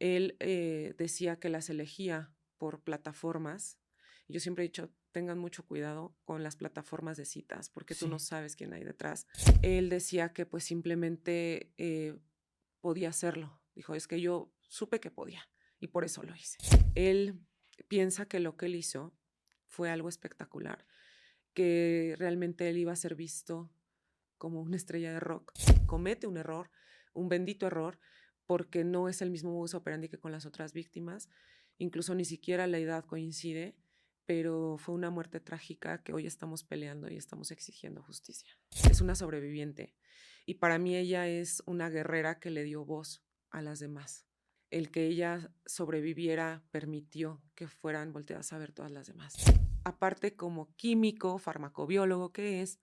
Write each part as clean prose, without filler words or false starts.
Él decía que las elegía por plataformas. Y yo siempre he dicho, tengan mucho cuidado con las plataformas de citas, porque tú no Sí, sabes quién hay detrás. Él decía que pues simplemente podía hacerlo. Dijo, es que yo supe que podía y por eso lo hice. Él piensa que lo que él hizo fue algo espectacular, que realmente él iba a ser visto como una estrella de rock. Comete un error, un bendito error, porque no es el mismo modus operandi que con las otras víctimas. Incluso ni siquiera la edad coincide, pero fue una muerte trágica que hoy estamos peleando y estamos exigiendo justicia. Es una sobreviviente y para mí ella es una guerrera que le dio voz a las demás. El que ella sobreviviera permitió que fueran volteadas a ver todas las demás. Aparte, como químico, farmacobiólogo que es,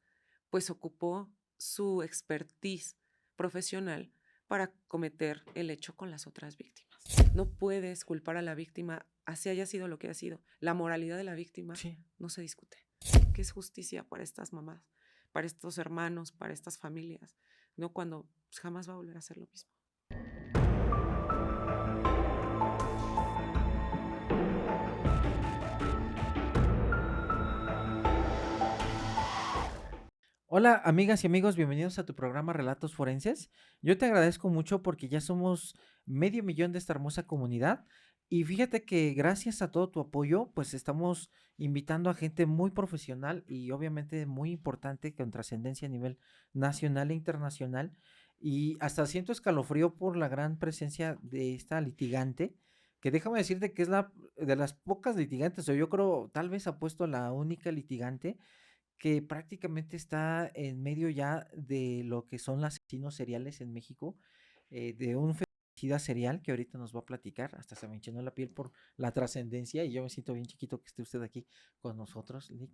pues ocupó su expertise profesional para cometer el hecho con las otras víctimas. No puedes culpar a la víctima, así haya sido lo que ha sido. La moralidad de la víctima sí. no se discute. ¿Qué es justicia para estas mamás, para estos hermanos, para estas familias? No cuando pues, jamás va a volver a ser lo mismo. Hola, amigas y amigos, bienvenidos a tu programa Relatos Forenses. Yo te agradezco mucho porque ya somos 500,000 de esta hermosa comunidad y fíjate que gracias a todo tu apoyo, pues estamos invitando a gente muy profesional y obviamente muy importante con trascendencia a nivel nacional e internacional y hasta siento escalofrío por la gran presencia de esta litigante, que déjame decirte que es la de las pocas litigantes, o yo creo tal vez apuesto a la única litigante que prácticamente está en medio ya de lo que son los asesinos seriales en México, de un feminicida serial que ahorita nos va a platicar, hasta se me enchinó la piel por la trascendencia y yo me siento bien chiquito que esté usted aquí con nosotros, Lick.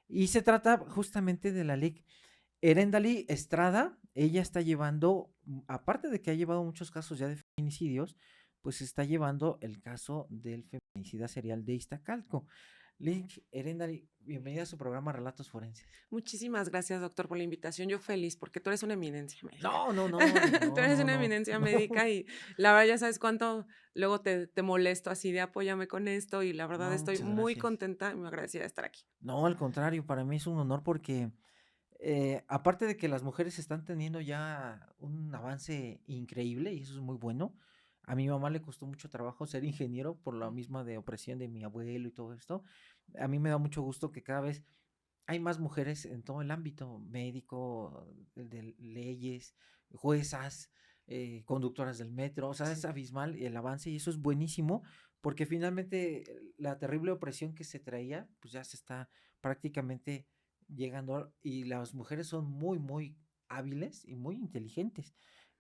Y se trata justamente de la Lick. Erendali Estrada, ella está llevando, aparte de que ha llevado muchos casos ya de feminicidios, pues está llevando el caso del feminicida serial de Iztacalco. Link, Erendali, bienvenida a su programa Relatos Forenses. Muchísimas gracias, doctor, por la invitación. Yo feliz porque tú eres una eminencia médica. No, no, no, Tú no, eres no, una no, eminencia no, médica y la verdad ya sabes cuánto luego te molesto así de apóyame con esto y la verdad no, estoy muchas muy gracias. contenta y muy agradecida de estar aquí. No, al contrario, para mí es un honor porque aparte de que las mujeres están teniendo ya un avance increíble y eso es muy bueno. A mi mamá le costó mucho trabajo ser ingeniero por la misma de opresión de mi abuelo y todo esto. A mí me da mucho gusto que cada vez hay más mujeres en todo el ámbito médico, el de leyes, juezas, conductoras del metro, o sea, es Sí. abismal el avance y eso es buenísimo porque finalmente la terrible opresión que se traía, pues ya se está prácticamente llegando y las mujeres son muy, muy hábiles y muy inteligentes.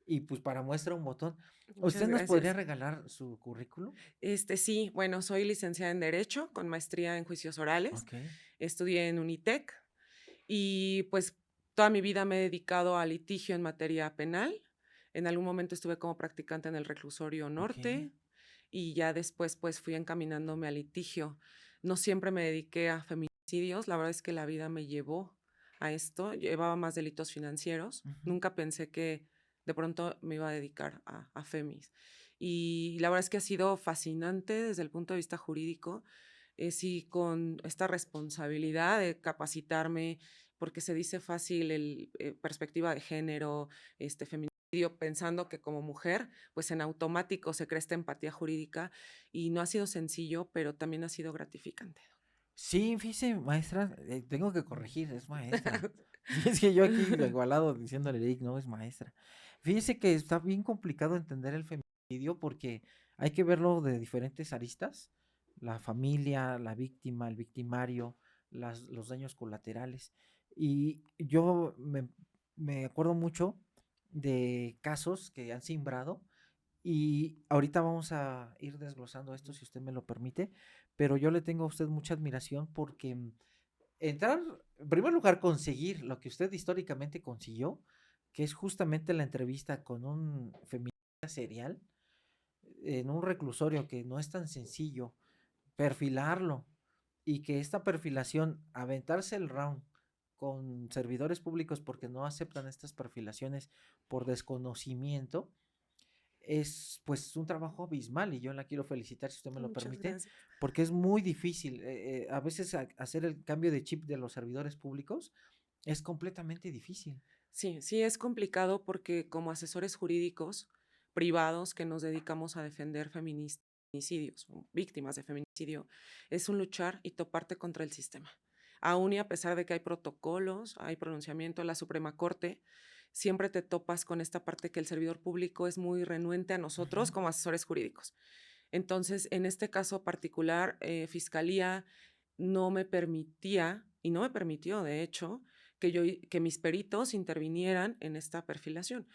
Y pues para muestra un botón, ¿usted Muchas nos podría gracias. regalar su currículum? Sí, bueno, soy licenciada en Derecho con maestría en juicios orales. Ok, Estudié en Unitec y pues toda mi vida me he dedicado al litigio en materia penal. En algún momento estuve como practicante en el reclusorio ok, norte y ya después pues fui encaminándome al litigio. No siempre me dediqué a feminicidios, la verdad es que la vida me llevó a esto, llevaba más delitos financieros, ujú, nunca pensé que de pronto me iba a dedicar a femis. Y la verdad es que ha sido fascinante desde el punto de vista jurídico, sí, con esta responsabilidad de capacitarme, porque se dice fácil el perspectiva de género, feminicidio, pensando que como mujer, pues en automático se crea esta empatía jurídica y no ha sido sencillo, pero también ha sido gratificante. sí, fíjese, maestra, tengo que corregir, es maestra. Sí, es que yo aquí igualado diciéndole Eric, no es maestra. Fíjese que está bien complicado entender el feminicidio porque hay que verlo de diferentes aristas, la familia, la víctima, el victimario, los daños colaterales. Y me acuerdo mucho de casos que han simbrado y ahorita vamos a ir desglosando esto, si usted me lo permite, pero yo le tengo a usted mucha admiración porque entrar, en primer lugar, conseguir lo que usted históricamente consiguió, que es justamente la entrevista con un feminista serial en un reclusorio que no es tan sencillo, perfilarlo y que esta perfilación, aventarse el round con servidores públicos porque no aceptan estas perfilaciones por desconocimiento, es pues un trabajo abismal y yo la quiero felicitar, si usted me lo Muchas permite, gracias. porque es muy difícil. A veces hacer el cambio de chip de los servidores públicos es completamente difícil. Sí, sí es complicado porque como asesores jurídicos privados que nos dedicamos a defender feminicidios o víctimas de feminicidio, es un luchar y toparte contra el sistema. Aún y a pesar de que hay protocolos, hay pronunciamiento de la Suprema Corte, siempre te topas con esta parte que el servidor público es muy renuente a nosotros Ujú. como asesores jurídicos. Entonces, en este caso particular, Fiscalía no me permitía, y no me permitió, de hecho, que mis peritos intervinieran en esta perfilación.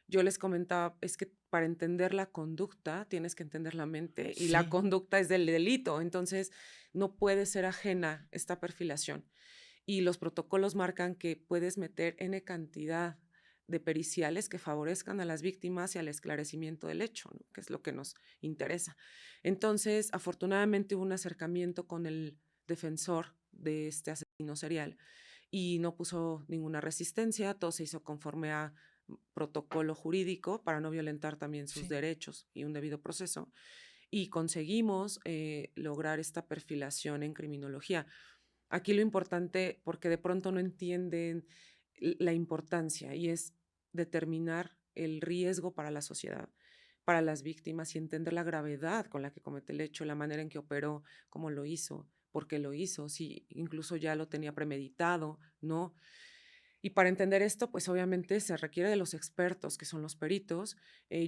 Yo les comentaba, es que para entender la conducta tienes que entender la mente y la Sí, conducta es del delito, entonces no puede ser ajena esta perfilación. Y los protocolos marcan que puedes meter N cantidad de periciales que favorezcan a las víctimas y al esclarecimiento del hecho, ¿no? Que es lo que nos interesa. Entonces, afortunadamente hubo un acercamiento con el defensor de este asesino serial y no puso ninguna resistencia, todo se hizo conforme a protocolo jurídico para no violentar también sus sí. derechos y un debido proceso, y conseguimos lograr esta perfilación en criminología. Aquí lo importante, porque de pronto no entienden la importancia, y es determinar el riesgo para la sociedad, para las víctimas y entender la gravedad con la que comete el hecho, la manera en que operó, cómo lo hizo, por qué lo hizo, si incluso ya lo tenía premeditado, ¿no? Y para entender esto, pues obviamente se requiere de los expertos, que son los peritos.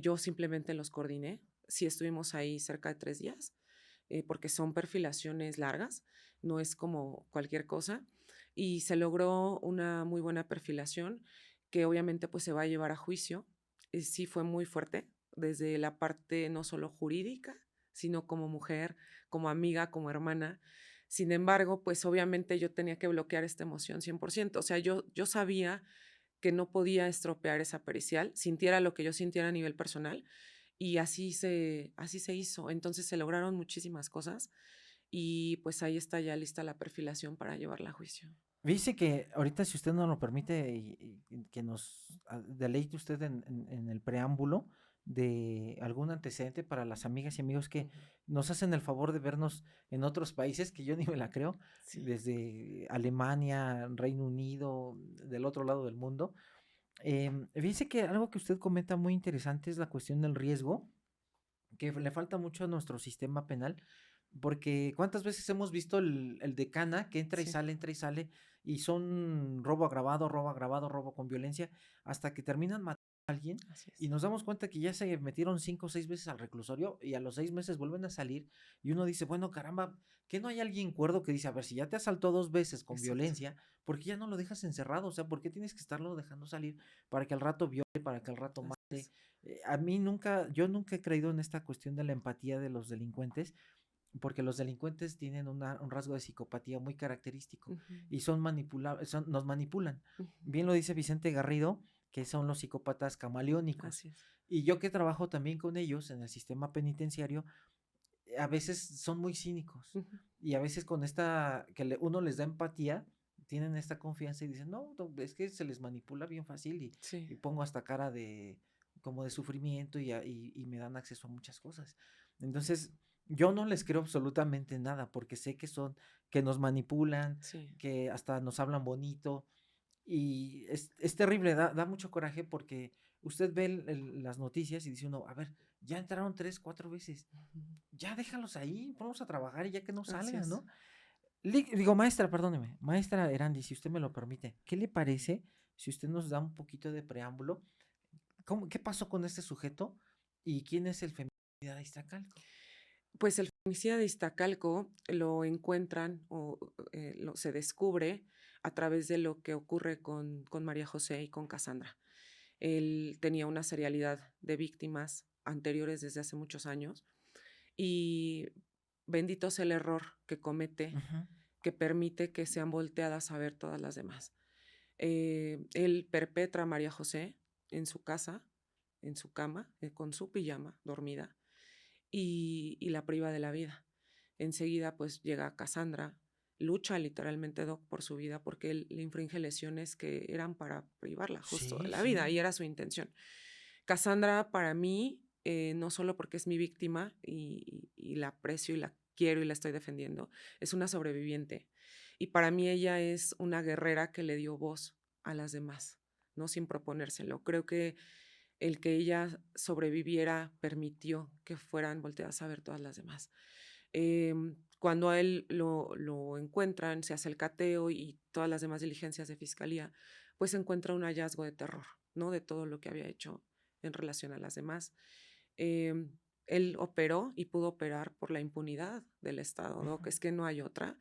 Yo simplemente los coordiné. Sí estuvimos ahí cerca de 3 días, porque son perfilaciones largas, no es como cualquier cosa. Y se logró una muy buena perfilación que obviamente pues se va a llevar a juicio. Sí fue muy fuerte, desde la parte no solo jurídica, sino como mujer, como amiga, como hermana. Sin embargo, pues obviamente yo tenía que bloquear esta emoción 100%. O sea, yo sabía que no podía estropear esa pericial, sintiera lo que yo sintiera a nivel personal, y así se hizo. Entonces se lograron muchísimas cosas y pues ahí está ya lista la perfilación para llevarla a juicio. Dice que ahorita, si usted nos lo permite, y que nos deleite usted en el preámbulo de algún antecedente para las amigas y amigos que Ujú. nos hacen el favor de vernos en otros países, que yo ni me la creo, Sí. desde Alemania, Reino Unido, del otro lado del mundo. Dice que algo que usted comenta muy interesante es la cuestión del riesgo, que le falta mucho a nuestro sistema penal, porque cuántas veces hemos visto el decana que Sí, entra y sale, y son robo agravado, robo agravado, robo con violencia, hasta que terminan matando a alguien, así y es. nos damos cuenta que ya se metieron 5 o 6 veces al reclusorio, y a los 6 meses vuelven a salir, y uno dice, bueno, caramba, ¿que no hay alguien cuerdo que dice, a ver, si ya te asaltó 2 veces con Exacto. violencia, ¿por qué ya no lo dejas encerrado? O sea, ¿por qué tienes que estarlo dejando salir para que al rato viole, para que al rato Así mate? es. A mí yo nunca he creído en esta cuestión de la empatía de los delincuentes, porque los delincuentes tienen un rasgo de psicopatía muy característico Ujú, y nos manipulan. ujú. Bien lo dice Vicente Garrido, que son los psicópatas camaleónicos. Así es. Y yo que trabajo también con ellos en el sistema penitenciario, a veces son muy cínicos Ujú. y a veces con esta, uno les da empatía, tienen esta confianza y dicen, no, no, es que se les manipula bien fácil Sí. y pongo hasta cara de, como de sufrimiento y me dan acceso a muchas cosas. Entonces, yo no les creo absolutamente nada porque sé que nos manipulan, Sí. que hasta nos hablan bonito y es terrible, da mucho coraje porque usted ve las noticias y dice uno, a ver, ya entraron 3, 4 veces, Ujú. ya déjalos ahí, ponlos a trabajar y ya que no Así salgan, es. ¿no? Digo, maestra, perdóneme, maestra Erandi, si usted me lo permite, ¿qué le parece si usted nos da un poquito de preámbulo? ¿Qué pasó con este sujeto y quién es el feminicida de Iztacalco? Pues el feminicida de Iztacalco lo encuentran o se descubre a través de lo que ocurre con María José y con Cassandra. Él tenía una serialidad de víctimas anteriores desde hace muchos años y bendito sea el error que comete, Ujú, que permite que sean volteadas a ver todas las demás. Él perpetra a María José en su casa, en su cama, con su pijama, dormida, y la priva de la vida. Enseguida pues llega Cassandra, lucha literalmente Doc por su vida porque él le infringe lesiones que eran para privarla justo de sí, la vida sí, y era su intención. Cassandra para mí no solo porque es mi víctima y la aprecio y la quiero y la estoy defendiendo, es una sobreviviente. Y para mí ella es una guerrera que le dio voz a las demás, ¿no? Sin proponérselo. Creo que el que ella sobreviviera permitió que fueran volteadas a ver todas las demás. Cuando a él lo encuentran, se hace el cateo y todas las demás diligencias de fiscalía, pues se encuentra un hallazgo de terror, ¿no? De todo lo que había hecho en relación a las demás. Em, Él operó y pudo operar por la impunidad del Estado, ¿no? Ujú. Que es que no hay otra.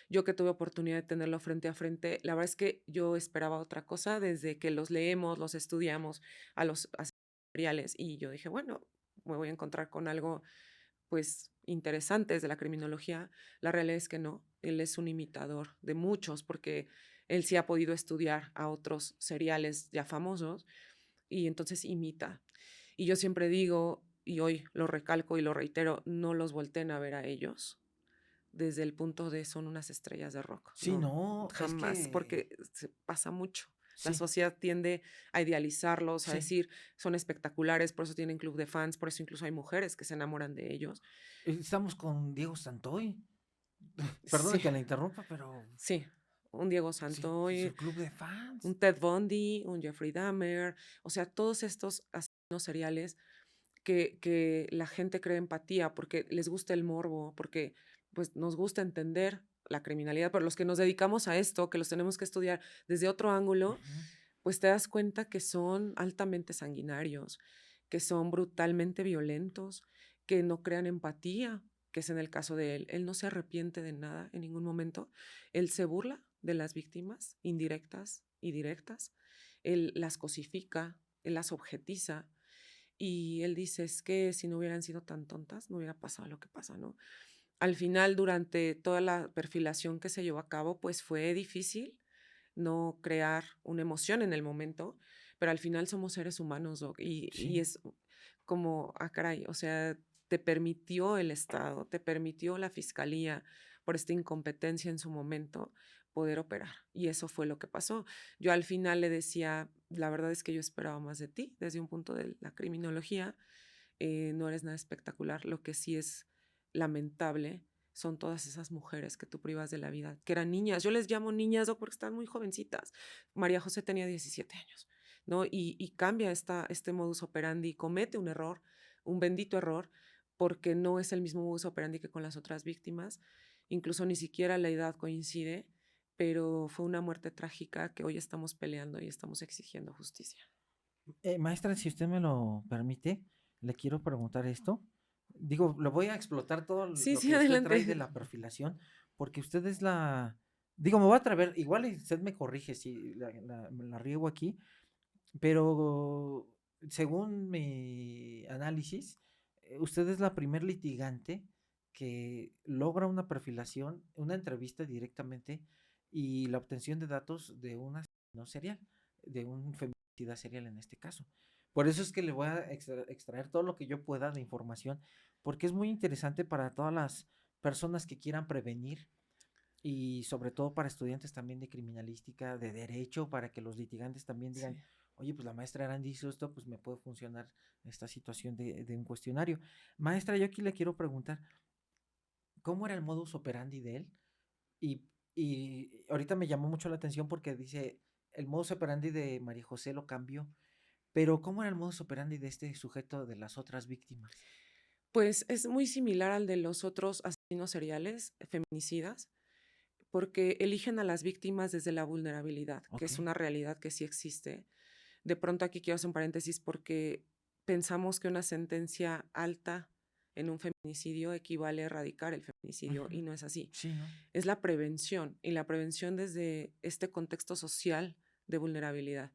Yo que tuve oportunidad de tenerlo frente a frente, la verdad es que yo esperaba otra cosa desde que los leemos, los estudiamos a los asesoriales y yo dije, bueno, me voy a encontrar con algo pues interesantes de la criminología. La realidad es que no, él es un imitador de muchos porque él sí ha podido estudiar a otros seriales ya famosos y entonces imita. Y yo siempre digo, y hoy lo recalco y lo reitero, no los volteen a ver a ellos desde el punto de son unas estrellas de rock, Sí, no, no, es jamás, que porque se pasa mucho. La sí, sociedad tiende a idealizarlos, a sí. decir son espectaculares, por eso tienen club de fans, por eso incluso hay mujeres que se enamoran de ellos. Estamos con Diego Santoy. Perdone Sí, que la interrumpa, pero sí, un Diego sí, su Santoy, club de fans. un Ted Bundy, un Jeffrey Dahmer, o sea, todos estos asesinos seriales que la gente cree empatía porque les gusta el morbo, porque pues nos gusta entender la criminalidad, pero los que nos dedicamos a esto, que los tenemos que estudiar desde otro ángulo, Ujú. pues te das cuenta que son altamente sanguinarios, que son brutalmente violentos, que no crean empatía, que es en el caso de él. Él no se arrepiente de nada en ningún momento. Él se burla de las víctimas indirectas y directas. Él las cosifica, él las objetiza y él dice, es que si no hubieran sido tan tontas, no hubiera pasado lo que pasa, ¿no? Al final, durante toda la perfilación que se llevó a cabo, pues fue difícil no crear una emoción en el momento, pero al final somos seres humanos, Doc, y Sí. es como, ah, caray, o sea, te permitió el Estado, te permitió la fiscalía por esta incompetencia en su momento poder operar. Y eso fue lo que pasó. Yo al final le decía, la verdad es que yo esperaba más de ti desde un punto de la criminología, no eres nada espectacular, lo que sí es lamentable son todas esas mujeres que tú privas de la vida, que eran niñas. Yo les llamo niñas ¿no? Porque están muy jovencitas. María José tenía 17 años, ¿no? Y cambia este modus operandi, comete un error, un bendito error, porque no es el mismo modus operandi que con las otras víctimas. Incluso ni siquiera la edad coincide, pero fue una muerte trágica que hoy estamos peleando y estamos exigiendo justicia. Maestra, si usted me lo permite, le quiero preguntar esto. Digo, lo voy a explotar todo Sí, lo sí, que usted trae de adelante. la perfilación, porque usted es la... Digo, me voy a atrever, igual y usted me corrige si me la riego aquí, pero según mi análisis, usted es la primer litigante que logra una perfilación, una entrevista directamente y la obtención de datos de un asesino serial, de un feminicida serial en este caso. Por eso es que le voy a extraer todo lo que yo pueda de información, porque es muy interesante para todas las personas que quieran prevenir y sobre todo para estudiantes también de criminalística, de derecho, para que los litigantes también Sí. digan, oye, pues la maestra Arandi hizo esto, pues me puede funcionar esta situación de un cuestionario. Maestra, yo aquí le quiero preguntar, ¿cómo era el modus operandi de él? Y, y ahorita me llamó mucho la atención porque dice, el modus operandi de María José lo cambió, pero ¿cómo era el modus operandi de este sujeto de las otras víctimas? Pues es muy similar al de los otros asesinos seriales, feminicidas, porque eligen a las víctimas desde la vulnerabilidad, que Ok, es una realidad que sí existe. De pronto aquí quiero hacer un paréntesis porque pensamos que una sentencia alta en un feminicidio equivale a erradicar el feminicidio ujú, y no es así. sí, ¿no? Es la prevención y la prevención desde este contexto social de vulnerabilidad.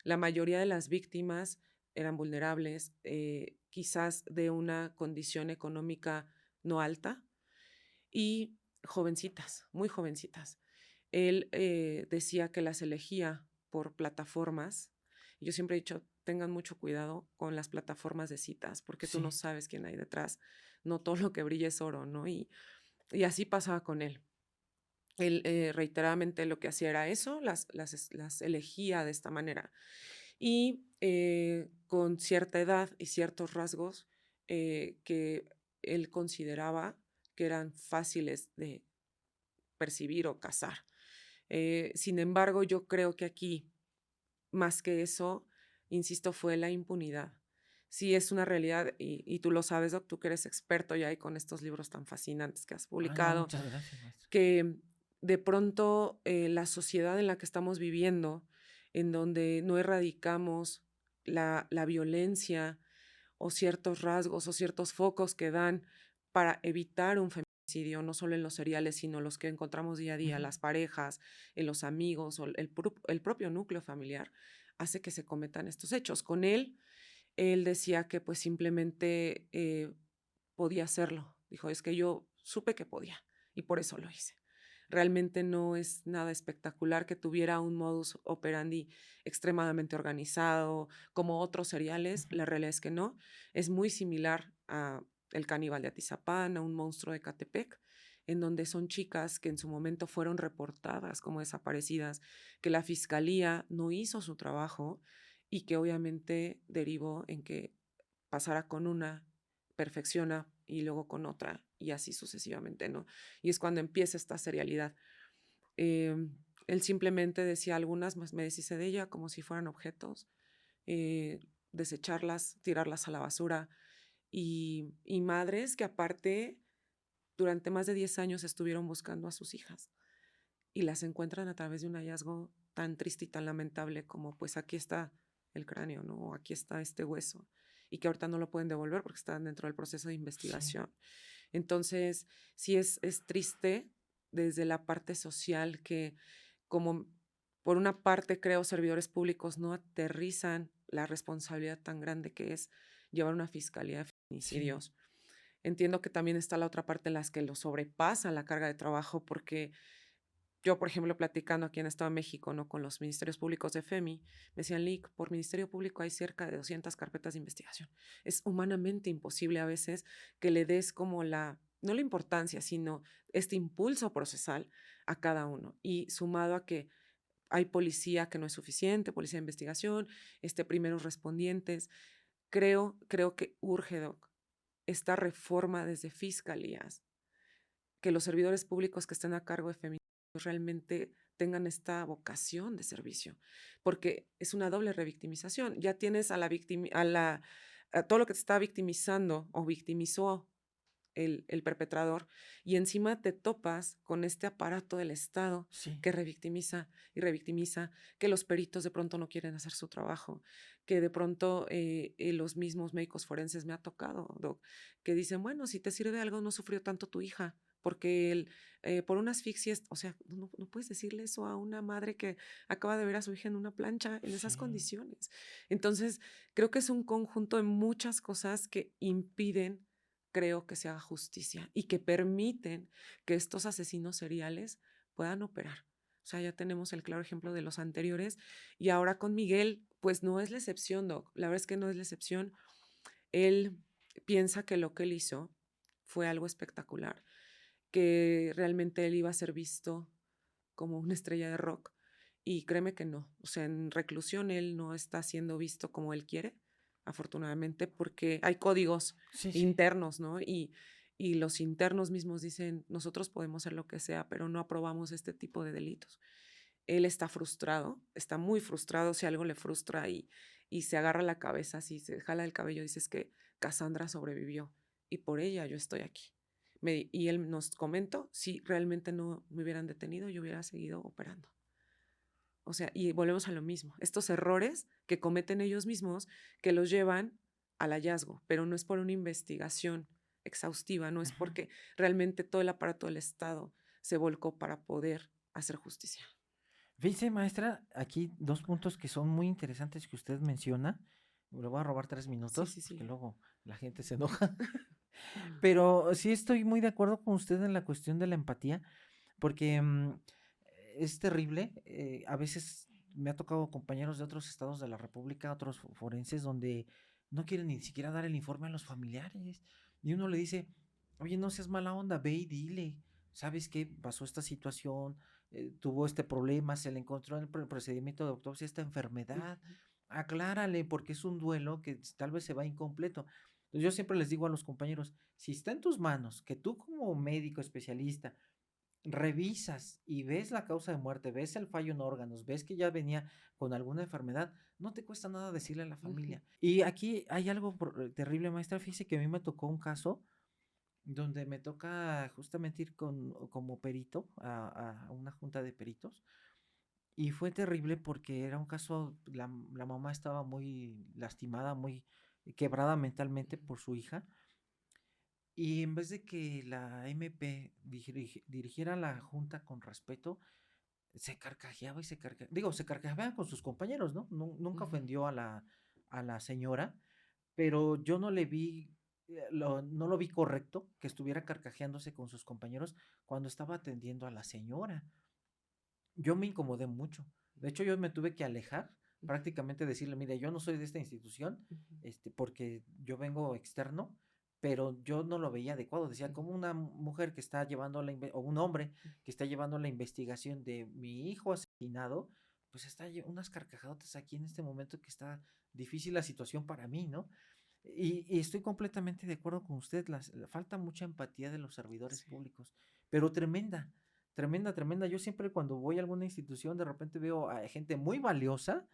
La mayoría de las víctimas eran vulnerables, quizás de una condición económica no alta y jovencitas, muy jovencitas. Él decía que las elegía por plataformas. Y yo siempre he dicho, tengan mucho cuidado con las plataformas de citas, porque tú no Sí, sabes quién hay detrás. No todo lo que brilla es oro, ¿no? Y así pasaba con él. Él reiteradamente lo que hacía era eso, las elegía de esta manera. Y con cierta edad y ciertos rasgos que él consideraba que eran fáciles de percibir o cazar. Sin embargo, yo creo que aquí, más que eso, insisto, fue la impunidad. Sí, es una realidad y tú lo sabes, Doc, tú que eres experto ya y con estos libros tan fascinantes que has Ah, no, publicado, muchas gracias, maestra. que de pronto la sociedad en la que estamos viviendo, en donde no erradicamos la violencia o ciertos rasgos o ciertos focos que dan para evitar un feminicidio, no solo en los seriales, sino los que encontramos día a día, Ujú. las parejas, en los amigos o el propio núcleo familiar, hace que se cometan estos hechos. Con él decía que pues simplemente podía hacerlo. Dijo, es que yo supe que podía y por eso lo hice. Realmente no es nada espectacular que tuviera un modus operandi extremadamente organizado como otros seriales. Ujú. La realidad es que no. Es muy similar a El caníbal de Atizapán, a Un monstruo de Catepec, en donde son chicas que en su momento fueron reportadas como desaparecidas, que la fiscalía no hizo su trabajo y que obviamente derivó en que pasara con una, perfecciona y luego con otra y así sucesivamente, ¿no? Y es cuando empieza esta serialidad. Él simplemente decía algunas, más me deshice de ella como si fueran objetos, eh, desecharlas, tirarlas a la basura y madres que aparte durante más de 10 años estuvieron buscando a sus hijas y las encuentran a través de un hallazgo tan triste y tan lamentable como pues aquí está el cráneo, ¿no? O aquí está este hueso y que ahorita no lo pueden devolver porque están dentro del proceso de Sí, investigación. Entonces, sí es triste desde la parte social que como por una parte creo servidores públicos no aterrizan la responsabilidad tan grande que es llevar una fiscalía de sí, feminicidios. Entiendo que también está la otra parte en las que lo sobrepasan la carga de trabajo porque yo, por ejemplo, platicando aquí en Estado de México, ¿no? Con los ministerios públicos de FEMI, me decían, Lick, por ministerio público hay cerca de 200 carpetas de investigación. Es humanamente imposible a veces que le des como no la importancia, sino este impulso procesal a cada uno. Y sumado a que hay policía que no es suficiente, policía de investigación, primeros respondientes, creo que urge, Doc, esta reforma desde fiscalías, que los servidores públicos que estén a cargo de feminicidios realmente tengan esta vocación de servicio, porque es una doble revictimización. Ya tienes a la víctima, a todo lo que te está victimizando o victimizó el perpetrador, y encima te topas con este aparato del Estado sí. que revictimiza y revictimiza, que los peritos de pronto no quieren hacer su trabajo, que de pronto los mismos médicos forenses me ha tocado, Doc, que dicen, bueno, si te sirve de algo, no sufrió tanto tu hija, porque por una asfixia, o sea, no puedes decirle eso a una madre que acaba de ver a su hija en una plancha en esas Sí. condiciones. Entonces, creo que es un conjunto de muchas cosas que impiden, creo, que se haga justicia y que permiten que estos asesinos seriales puedan operar. O sea, ya tenemos el claro ejemplo de los anteriores y ahora con Miguel, pues no es la excepción, Doc. La verdad es que no es la excepción. Él piensa que lo que él hizo fue algo espectacular, que realmente él iba a ser visto como una estrella de rock. Y créeme que no. O sea, en reclusión él no está siendo visto como él quiere, afortunadamente, porque hay códigos Sí, sí. internos, ¿no? Y los internos mismos dicen, nosotros podemos hacer lo que sea, pero no aprobamos este tipo de delitos. Él está frustrado, está muy frustrado si algo le frustra y se agarra la cabeza, así se jala el cabello, dices que Cassandra sobrevivió y por ella yo estoy aquí. Y él nos comentó, si realmente no me hubieran detenido, yo hubiera seguido operando. O sea, y volvemos a lo mismo, estos errores que cometen ellos mismos que los llevan al hallazgo, pero no es por una investigación exhaustiva, no es Ujú. porque realmente todo el aparato del Estado se volcó para poder hacer justicia. Fíjese, maestra, aquí dos puntos que son muy interesantes que usted menciona. Le voy a robar tres Sí, minutos sí, porque sí. luego la gente se enoja. Pero sí estoy muy de acuerdo con usted en la cuestión de la empatía, porque es terrible. A veces me ha tocado compañeros de otros estados de la República, otros forenses, donde no quieren ni siquiera dar el informe a los familiares. Y uno le dice, oye, no seas mala onda, ve y dile, ¿sabes qué? Pasó esta situación, tuvo este problema, se le encontró en el procedimiento de autopsia esta enfermedad. Ujú. aclárale, porque es un duelo que tal vez se va incompleto. Entonces, yo siempre les digo a los compañeros, si está en tus manos, que tú como médico especialista revisas y ves la causa de muerte, ves el fallo en órganos, ves que ya venía con alguna enfermedad, no te cuesta nada decirle a la Ujú, familia. Y aquí hay algo terrible, maestra. Fíjese que a mí me tocó un caso donde me toca justamente ir como perito a una junta de peritos. Y fue terrible porque era un caso, la mamá estaba muy lastimada, muy quebrada mentalmente ujú. por su hija. Y en vez de que la MP dirigiera la junta con respeto, se carcajeaba y digo, se carcajeaba con sus compañeros, ¿no? Nunca Ujú. ofendió a la señora, pero yo no le vi, no lo vi correcto que estuviera carcajeándose con sus compañeros cuando estaba atendiendo a la señora. Yo me incomodé mucho. De hecho, yo me tuve que alejar, Ujú, prácticamente decirle, mire, yo no soy de esta institución, ujú, porque yo vengo externo, pero yo no lo veía adecuado. Decía, ujú, como una mujer que está llevando o un hombre ujú. que está llevando la investigación de mi hijo asesinado, pues está unas carcajadotas aquí en este momento que está difícil la situación para mí, ¿no? Y estoy completamente de acuerdo con usted, falta mucha empatía de los servidores Sí, públicos, pero tremenda, tremenda, tremenda. Yo siempre cuando voy a alguna institución, de repente veo a gente muy valiosa,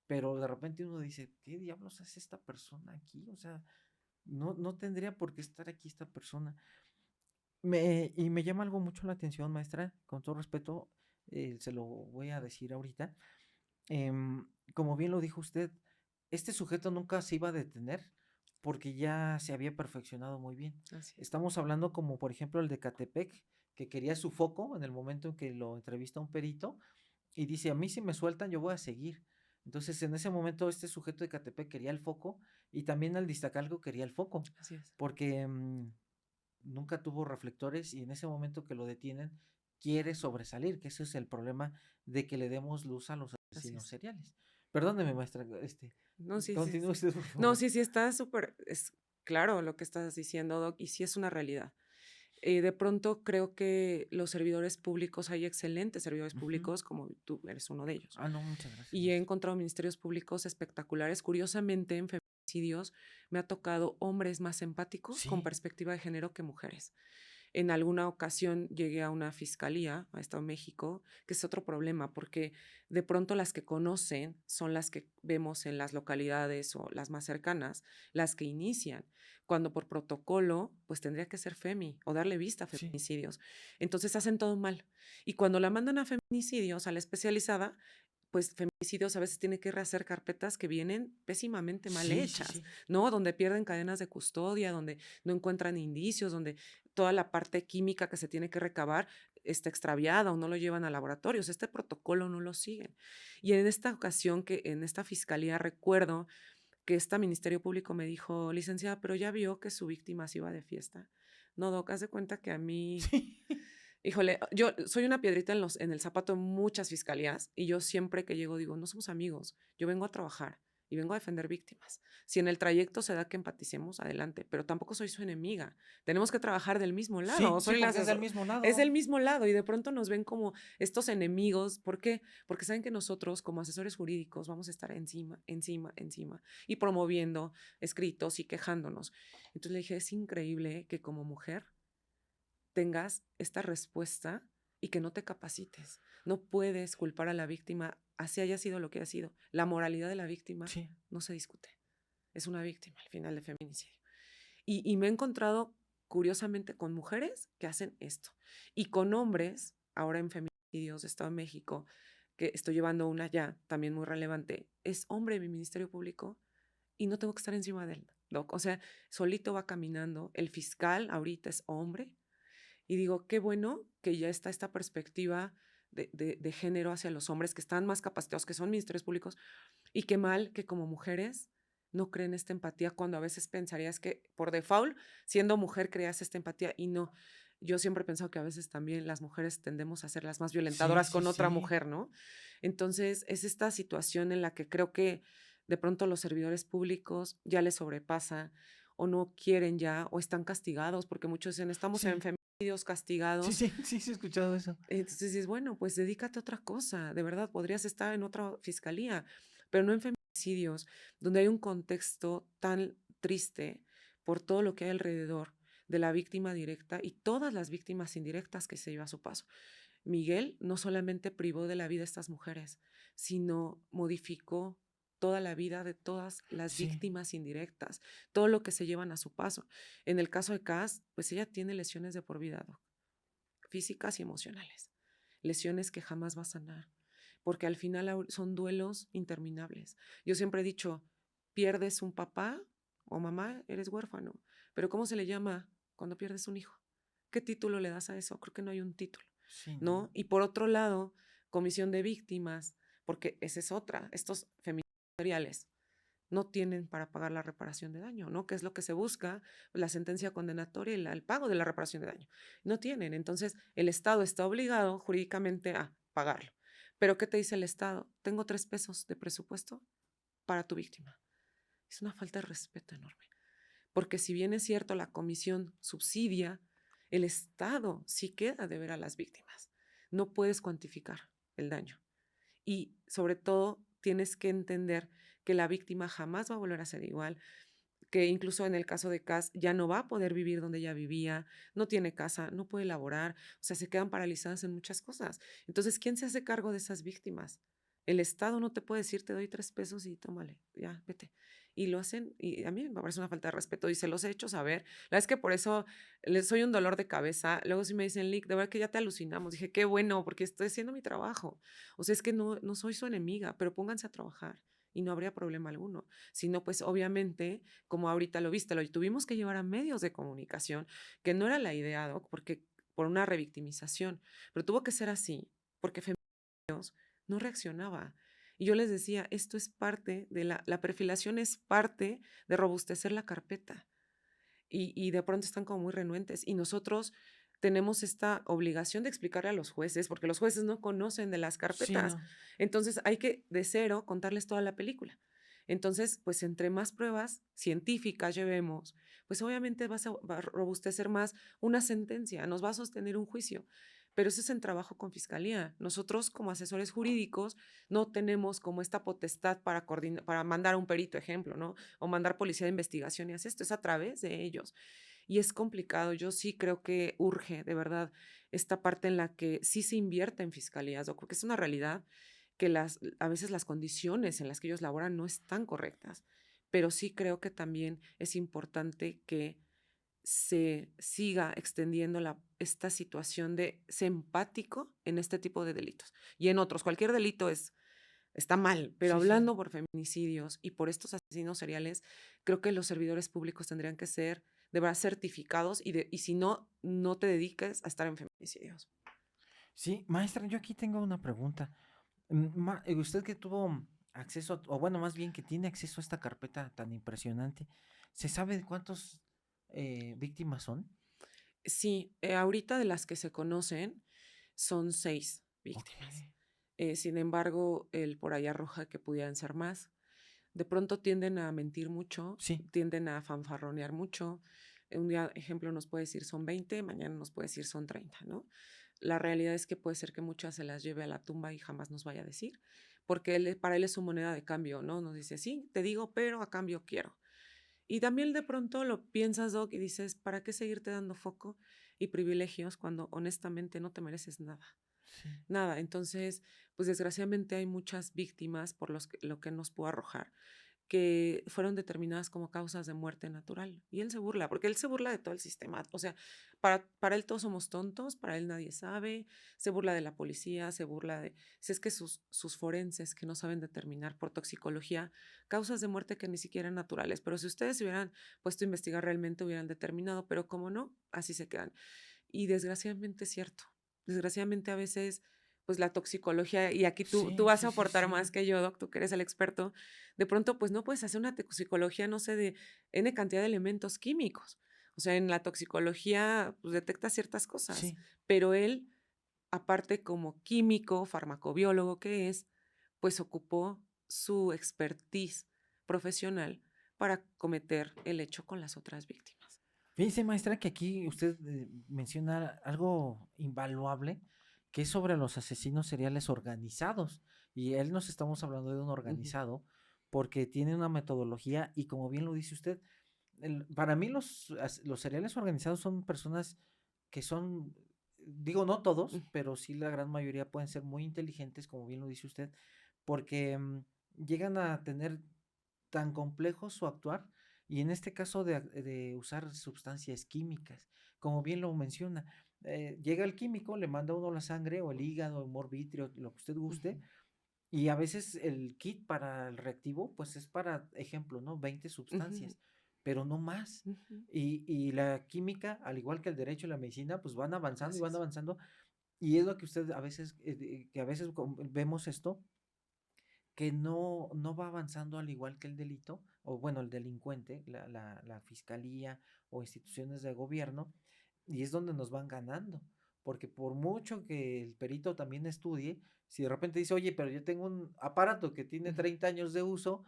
pero de repente uno dice, ¿qué diablos hace esta persona aquí? O sea, no tendría por qué estar aquí esta persona. Y me llama algo mucho la atención, maestra, con todo respeto, se lo voy a decir ahorita. Como bien lo dijo usted, este sujeto nunca se iba a detener porque ya se había perfeccionado muy bien. así es. Estamos hablando como por ejemplo el de Catepec, que quería su foco en el momento en que lo entrevista un perito y dice, a mí si me sueltan yo voy a seguir. Entonces en ese momento este sujeto de Catepec quería el foco y también el de Iztacalco quería el foco, Así es. porque nunca tuvo reflectores y en ese momento que lo detienen quiere sobresalir, que ese es el problema de que le demos luz a los Así asesinos es. seriales. Perdóneme, maestra, No, sí, sí, continúe sí. usted, por No, favor. sí, sí, está súper, es claro lo que estás diciendo, Doc, y sí es una realidad. De pronto creo que los servidores públicos, hay excelentes servidores Ujú. públicos, como tú eres uno de ellos. Ah, no, muchas gracias, Y he maestra. encontrado ministerios públicos espectaculares. Curiosamente, en feminicidios me ha tocado hombres más empáticos con Sí, perspectiva de género que mujeres. En alguna ocasión llegué a una fiscalía, a Estado de México, que es otro problema, porque de pronto las que conocen son las que vemos en las localidades o las más cercanas, las que inician, cuando por protocolo, pues tendría que ser FEMI o darle vista a sí, feminicidios. Entonces hacen todo mal. Y cuando la mandan a feminicidios, a la especializada, pues feminicidios a veces tiene que rehacer carpetas que vienen pésimamente mal sí, sí, hechas, sí. ¿no? Donde pierden cadenas de custodia, donde no encuentran indicios, donde toda la parte química que se tiene que recabar está extraviada o no lo llevan a laboratorios. Este protocolo no lo siguen. Y en esta ocasión, que en esta fiscalía, recuerdo que este Ministerio Público me dijo, licenciada, pero ya vio que su víctima se iba de fiesta. No, Doc, haz de cuenta que a mí, Sí. híjole, yo soy una piedrita en el zapato en muchas fiscalías y yo siempre que llego digo, no somos amigos, yo vengo a trabajar y vengo a defender víctimas. Si en el trayecto se da que empaticemos, adelante, pero tampoco soy su enemiga. Tenemos que trabajar del mismo lado. Sí, sí, Soy la porque es del asesor. mismo Es del lado. mismo lado y de pronto nos ven como estos enemigos. ¿Por qué? Porque saben que nosotros como asesores jurídicos vamos a estar encima, encima, encima y promoviendo escritos y quejándonos. Entonces le dije, es increíble que como mujer tengas esta respuesta y que no te capacites. No puedes culpar a la víctima, así haya sido lo que ha sido. La moralidad de la víctima Sí, no se discute. Es una víctima al final de feminicidio. Y me he encontrado curiosamente con mujeres que hacen esto y con hombres, ahora en feminicidios de Estado de México, que estoy llevando una ya también muy relevante, es hombre mi Ministerio Público y no tengo que estar encima de él, Doc. O sea, solito va caminando. El fiscal ahorita es hombre y digo, qué bueno que ya está esta perspectiva de género hacia los hombres que están más capacitados, que son ministerios públicos, y qué mal que como mujeres no creen esta empatía cuando a veces pensarías que por default, siendo mujer, creas esta empatía y no. Yo siempre he pensado que a veces también las mujeres tendemos a ser las más sí, violentadoras sí, con otra sí. mujer, ¿no? Entonces, es esta situación en la que creo que de pronto los servidores públicos ya les sobrepasa o no quieren ya o están castigados, porque muchos dicen, estamos en Sí, feminicidios sí, castigados. sí, sí, sí, he escuchado eso. Entonces dices, bueno, pues dedícate a otra cosa, de verdad, podrías estar en otra fiscalía, pero no en feminicidios feminicidios, donde hay un contexto tan triste por todo lo que hay alrededor de la víctima directa y todas las víctimas indirectas que se lleva a su paso. Miguel no solamente privó de la vida a estas mujeres, sino modificó toda la vida de todas las Sí, víctimas indirectas, todo lo que se llevan a su paso. En el caso de Cass, pues ella tiene lesiones de por vida, Doc, físicas y emocionales, lesiones que jamás va a sanar, porque al final son duelos interminables. Yo siempre he dicho, pierdes un papá o mamá, eres huérfano, pero ¿cómo se le llama cuando pierdes un hijo? ¿Qué título le das a eso? Creo que no hay un título, sí, ¿no? no. Y por otro lado, comisión de víctimas, porque esa es otra, estos feminicidios seriales no tienen para pagar la reparación de daño, ¿no? Que es lo que se busca, la sentencia condenatoria y el pago de la reparación de daño. No tienen, entonces el Estado está obligado jurídicamente a pagarlo. Pero ¿qué te dice el Estado? Tengo 3 pesos de presupuesto para tu víctima. Es una falta de respeto enorme, porque si bien es cierto la comisión subsidia, el Estado sí queda de ver a las víctimas. No puedes cuantificar el daño. Y sobre todo tienes que entender que la víctima jamás va a volver a ser igual, que incluso en el caso de Cass ya no va a poder vivir donde ella vivía, no tiene casa, no puede laborar, o sea, se quedan paralizadas en muchas cosas. Entonces, ¿quién se hace cargo de esas víctimas? El Estado no te puede decir, te doy 3 pesos y tómale, ya, vete. Y lo hacen, y a mí me parece una falta de respeto, y se los he hecho saber. La verdad es que por eso les soy un dolor de cabeza. Luego si me dicen, Lick, de verdad que ya te alucinamos. Dije, qué bueno, porque estoy haciendo mi trabajo. O sea, es que no soy su enemiga, pero pónganse a trabajar y no habría problema alguno. Si no, pues obviamente como ahorita lo viste, lo tuvimos que llevar a medios de comunicación, que no era la idea, Doc, porque por una revictimización, pero tuvo que ser así, porque Femeninos no reaccionaba. Y yo les decía, esto es parte de la perfilación, es parte de robustecer la carpeta. Y de pronto están como muy renuentes. Y nosotros tenemos esta obligación de explicarle a los jueces, porque los jueces no conocen de las Sí, carpetas. no. Entonces hay que de cero contarles toda la película. Entonces, pues entre más pruebas científicas llevemos, pues obviamente va a robustecer más una sentencia, nos va a sostener un juicio. Pero eso es en trabajo con fiscalía. Nosotros como asesores jurídicos no tenemos como esta potestad para coordinar, para mandar a un perito, ejemplo, ¿no? O mandar policía de investigación y hacer esto, es a través de ellos. Y es complicado, yo sí creo que urge, de verdad, esta parte en la que sí se invierte en fiscalías, o porque es una realidad que a veces las condiciones en las que ellos laboran no están correctas, pero sí creo que también es importante que se siga extendiendo esta situación de ser empático en este tipo de delitos y en otros. Cualquier delito está mal, pero Sí, sí. hablando por feminicidios y por estos asesinos seriales, creo que los servidores públicos tendrían que ser de verdad certificados y si no, no te dediques a estar en feminicidios. Sí, maestra, yo aquí tengo una pregunta. Usted que tuvo acceso, o bueno, más bien que tiene acceso a esta carpeta tan impresionante, ¿se sabe de cuántos víctimas son? Sí, ahorita de las que se conocen son 6 Ok. víctimas. Sin embargo, el por ahí arroja que pudieran ser más. De pronto tienden a mentir mucho, Sí, tienden a fanfarronear mucho. Un día, ejemplo, nos puede decir son 20, mañana nos puede decir son 30, ¿no? La realidad es que puede ser que muchas se las lleve a la tumba y jamás nos vaya a decir, porque para él es su moneda de cambio, ¿no? Nos dice, sí, te digo, pero a cambio quiero. Y también de pronto lo piensas, Doc, y dices, ¿para qué seguirte dando foco y privilegios cuando honestamente no te mereces nada? sí. Nada. Entonces, pues desgraciadamente hay muchas víctimas por lo que nos pudo arrojar que fueron determinadas como causas de muerte natural. Y él se burla, porque él se burla de todo el sistema. O sea, para él todos somos tontos, para él nadie sabe, se burla de la policía, se burla de... Si es que sus forenses que no saben determinar por toxicología causas de muerte que ni siquiera eran naturales, pero si ustedes se hubieran puesto a investigar realmente hubieran determinado, pero como no, así se quedan. Y desgraciadamente es cierto. Desgraciadamente a veces pues la toxicología, y aquí tú Sí, vas sí, a sí, aportar sí. más que yo, Doc, tú que eres el experto, de pronto pues no puedes hacer una toxicología, no sé, de N cantidad de elementos químicos. O sea, en la toxicología pues, detecta ciertas cosas, Sí. pero él, aparte como químico, farmacobiólogo que es, pues ocupó su expertise profesional para cometer el hecho con las otras víctimas. Fíjese, maestra, que aquí usted menciona algo invaluable, que es sobre los asesinos seriales organizados. Y él nos estamos hablando de un Ujú. organizado porque tiene una metodología y como bien lo dice usted, para mí los seriales organizados son personas que son, digo no todos, Mm, pero sí la gran mayoría pueden ser muy inteligentes, como bien lo dice usted, porque llegan a tener tan complejo su actuar y en este caso de usar sustancias químicas, como bien lo menciona. Llega el químico, le manda a uno la sangre o el hígado, el morvitrio, lo que usted ujú, guste, y a veces el kit para el reactivo, pues es para, ejemplo, ¿no? 20 ujú, substancias, pero no más. ujú. Y la química, al igual que el derecho y la medicina, pues van avanzando y Así van es. avanzando. Y es lo que usted a veces, que a veces vemos esto, que no va avanzando al igual que el delito, o bueno, el delincuente, la fiscalía o instituciones de gobierno, y es donde nos van ganando. Porque por mucho que el perito también estudie, si de repente dice, oye, pero yo tengo un aparato que tiene Ujú, 30 años de uso,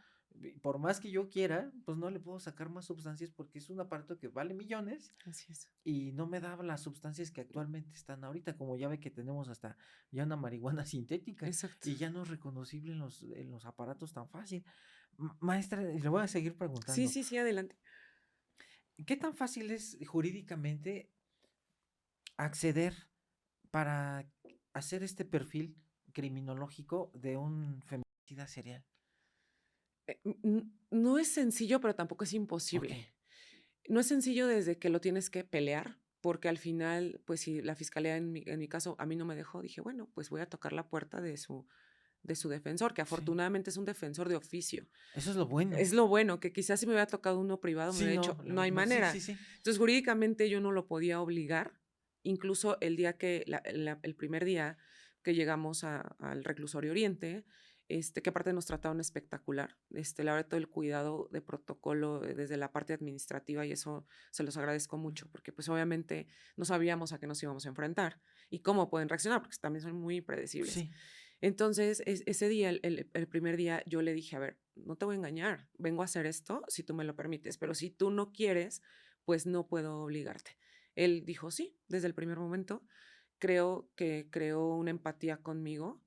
por más que yo quiera, pues no le puedo sacar más sustancias porque es un aparato que vale millones así es. y no me daba las sustancias que actualmente están ahorita, como ya ve que tenemos hasta ya una marihuana sintética Exacto. y ya no es reconocible en los aparatos tan fácil. Maestra, y le voy a seguir Sí, preguntando, sí, sí, adelante. ¿qué tan fácil es jurídicamente acceder para hacer este perfil criminológico de un feminicida serial? No es sencillo, pero tampoco es Ok, imposible. No es sencillo desde que lo tienes que pelear, porque al final, pues si la fiscalía en mi caso a mí no me dejó, dije, bueno, pues voy a tocar la puerta de su defensor, que sí, afortunadamente es un defensor de oficio. eso es lo bueno. Es lo bueno, que quizás si me hubiera tocado uno privado me Sí, hubiera no, dicho, no hay no, sí, manera. sí, sí, Entonces, jurídicamente yo no lo podía obligar. Incluso el día que, el primer día que llegamos al reclusorio Oriente, que aparte nos trataron espectacular. La verdad, todo el cuidado de protocolo desde la parte administrativa y eso se los agradezco mucho, porque pues obviamente no sabíamos a qué nos íbamos a enfrentar y cómo pueden reaccionar, porque también son muy impredecibles. sí, Entonces, ese día, el primer día, yo le dije, a ver, no te voy a engañar, vengo a hacer esto si tú me lo permites, pero si tú no quieres, pues no puedo obligarte. Él dijo sí, desde el primer momento. Creo que creó una empatía conmigo,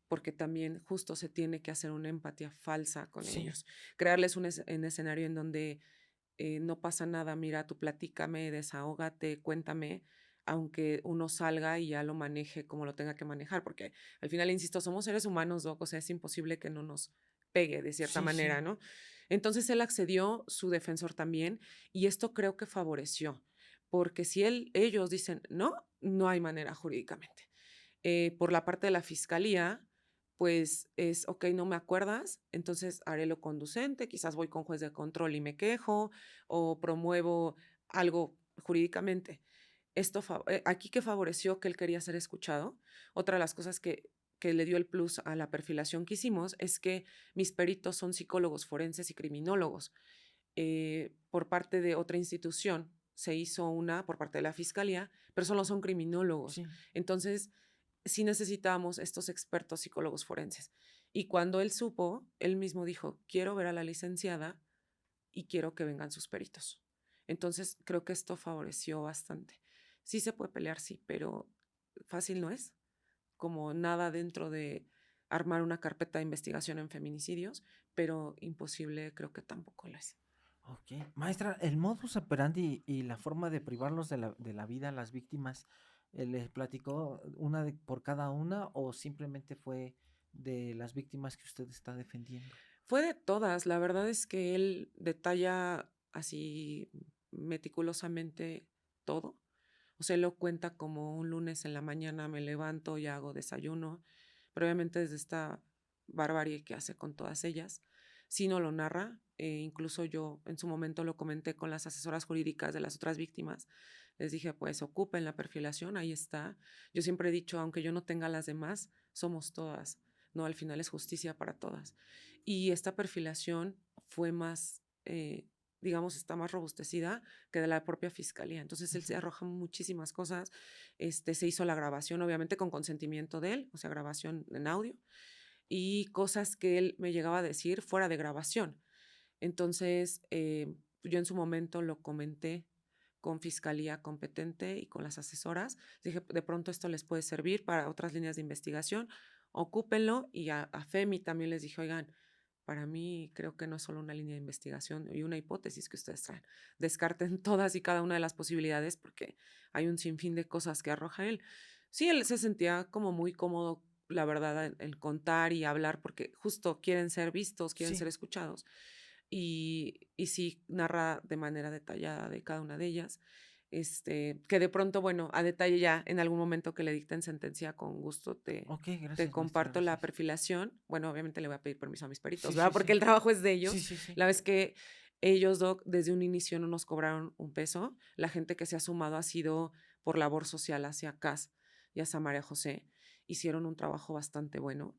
porque también justo se tiene que hacer una empatía falsa con sí, ellos. Crearles un escenario en donde no pasa nada, mira, tú platícame, desahógate, cuéntame, aunque uno salga y ya lo maneje como lo tenga que manejar, porque al final, insisto, somos seres humanos, Doc, o sea, es imposible que no nos pegue de cierta sí, manera, sí, ¿no? Entonces él accedió, su defensor también, y esto creo que favoreció, porque si ellos dicen no, no hay manera jurídicamente. Por la parte de la fiscalía, pues es, ok, no me acuerdas, entonces haré lo conducente, quizás voy con juez de control y me quejo o promuevo algo jurídicamente. Aquí que favoreció que él quería ser escuchado, otra de las cosas que le dio el plus a la perfilación que hicimos es que mis peritos son psicólogos forenses y criminólogos. Por parte de otra institución se hizo una por parte de la fiscalía, pero solo son criminólogos. sí. Entonces, sí necesitábamos estos expertos psicólogos forenses. Y cuando él supo, él mismo dijo, quiero ver a la licenciada y quiero que vengan sus peritos. Entonces, creo que esto favoreció bastante. Sí se puede pelear, sí, pero fácil no es. Como nada dentro de armar una carpeta de investigación en feminicidios, pero imposible creo que tampoco lo es. Ok. Maestra, el modus operandi y la forma de privarlos de la vida a las víctimas, ¿les platicó una por cada una o simplemente fue de las víctimas que usted está defendiendo? Fue de todas, la verdad es que él detalla así meticulosamente todo. O sea, él lo cuenta como un lunes en la mañana me levanto y hago desayuno, pero obviamente desde esta barbarie que hace con todas ellas. Sí no lo narra, incluso yo en su momento lo comenté con las asesoras jurídicas de las otras víctimas. Les dije, pues ocupen la perfilación, ahí está. Yo siempre he dicho, aunque yo no tenga las demás, somos todas, ¿no? Al final es justicia para todas. Y esta perfilación fue más, digamos, está más robustecida que de la propia fiscalía. Entonces él Ujú. se arroja muchísimas cosas. Se hizo la grabación, obviamente con consentimiento de él, o sea, grabación en audio, y cosas que él me llegaba a decir fuera de grabación. Entonces, yo en su momento lo comenté con fiscalía competente y con las asesoras. Dije, de pronto esto les puede servir para otras líneas de investigación, ocúpenlo. Y a FEMI también les dije, oigan, Para mí creo que no es solo una línea de investigación y una hipótesis que ustedes traen. Descarten todas y cada una de las posibilidades porque hay un sinfín de cosas que arroja él. Sí, él se sentía como muy cómodo, la verdad, en contar y hablar porque justo quieren ser vistos, quieren ser Sí, escuchados. Y sí narra de manera detallada de cada una de ellas. Que de pronto, bueno, a detalle ya en algún momento que le dicten sentencia, con gusto ok, te gracias, maestra, comparto la gracias. perfilación. Bueno, obviamente le voy a pedir permiso a mis peritos, Sí, ¿verdad? sí, Porque sí. el trabajo es de Sí, ellos. sí, sí. La vez que ellos, Doc, desde un inicio no nos cobraron un peso. La gente que se ha sumado ha sido por labor social hacia CAS y hacia María José. Hicieron un trabajo bastante bueno.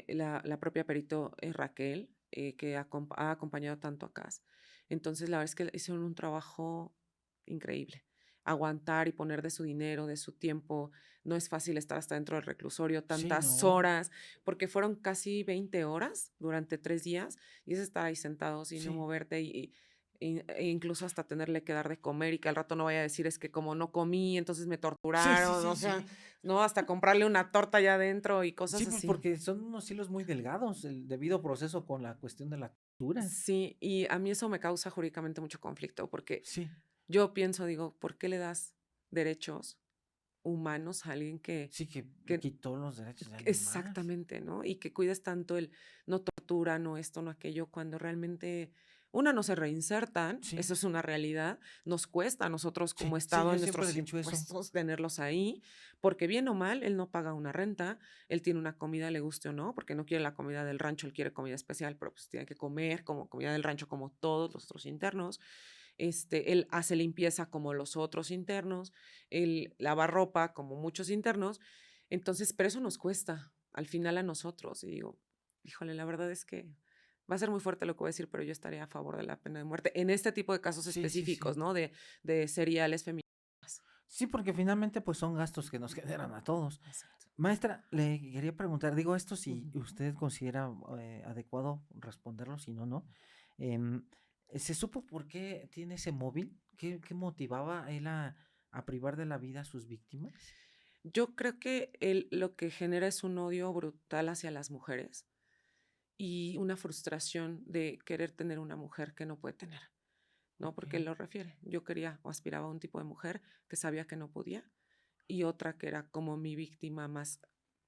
La propia perito Raquel, que ha acompañado tanto a CAS. Entonces, la verdad es que hicieron un trabajo increíble. Aguantar y poner de su dinero, de su tiempo. No es fácil estar hasta dentro del reclusorio Sí, tantas no. horas, porque fueron casi 20 horas durante 3 días y es estar ahí sentado sin no Sí. moverte e incluso hasta tenerle que dar de comer y que al rato no vaya a decir es que como no comí, entonces me Sí, sí, torturaron, o sí, sea, sí. no, hasta comprarle una torta allá adentro y Sí, cosas pues así. porque son unos hilos muy delgados, el debido proceso con la cuestión de la cultura. Sí, y a mí eso me causa jurídicamente mucho conflicto porque Sí, yo pienso, digo, ¿por qué le das derechos humanos a alguien sí, que que quitó los derechos de alguien más. exactamente, ¿no? Y que cuides tanto el no tortura, no esto, no aquello, cuando realmente, una, no se reinsertan, Sí, eso es una realidad, nos cuesta a nosotros como sí, sí, Estado yo en siempre he nuestros dicho eso. impuestos tenerlos ahí, porque bien o mal, él no paga una renta, él tiene una comida, le guste o no, porque no quiere la comida del rancho, él quiere comida especial, pero pues tiene que comer como comida del rancho como todos los otros internos. Él hace limpieza como los otros internos, él lava ropa como muchos internos, entonces, pero eso nos cuesta al final a nosotros. Y digo, híjole, la verdad es que va a ser muy fuerte lo que voy a decir, pero yo estaría a favor de la pena de muerte en este tipo de casos Sí, sí, específicos, sí. ¿no? De seriales femeninas. Sí, porque finalmente pues son gastos que nos generan a todos. Exacto. Maestra, le quería preguntar, digo esto si Ujú. usted considera adecuado responderlo, si no, no. Em, ¿Se supo por qué tiene ese móvil? ¿Qué motivaba a él a privar de la vida a sus víctimas? Yo creo que él lo que genera es un odio brutal hacia las mujeres y una frustración de querer tener una mujer que no puede tener, ¿no? Ok, Porque él lo refiere. Yo quería o aspiraba a un tipo de mujer que sabía que no podía y otra que era como mi víctima más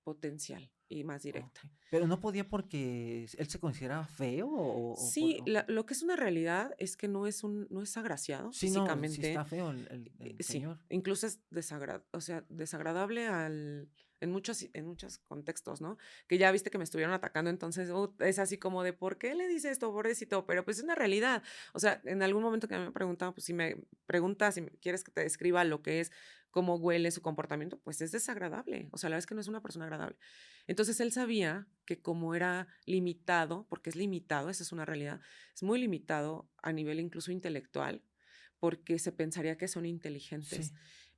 potencial y más ok. directa. Pero no podía porque él se consideraba feo Sí, lo que es una realidad es que no es agraciado Sí, no, sí está físicamente. feo el Sí, señor. incluso es o sea, desagradable en muchos contextos, ¿no? Que ya viste que me estuvieron atacando, entonces es así como de, ¿por qué le dice esto, pobrecito? Pero pues es una realidad. O sea, en algún momento que me preguntaban, pues si me preguntas, si quieres que te describa lo que es, cómo huele su comportamiento, pues es desagradable. O sea, la verdad es que no es una persona agradable. Entonces él sabía que como era limitado, porque es limitado, esa es una realidad, es muy limitado a nivel incluso intelectual, porque se pensaría que son inteligentes. Sí,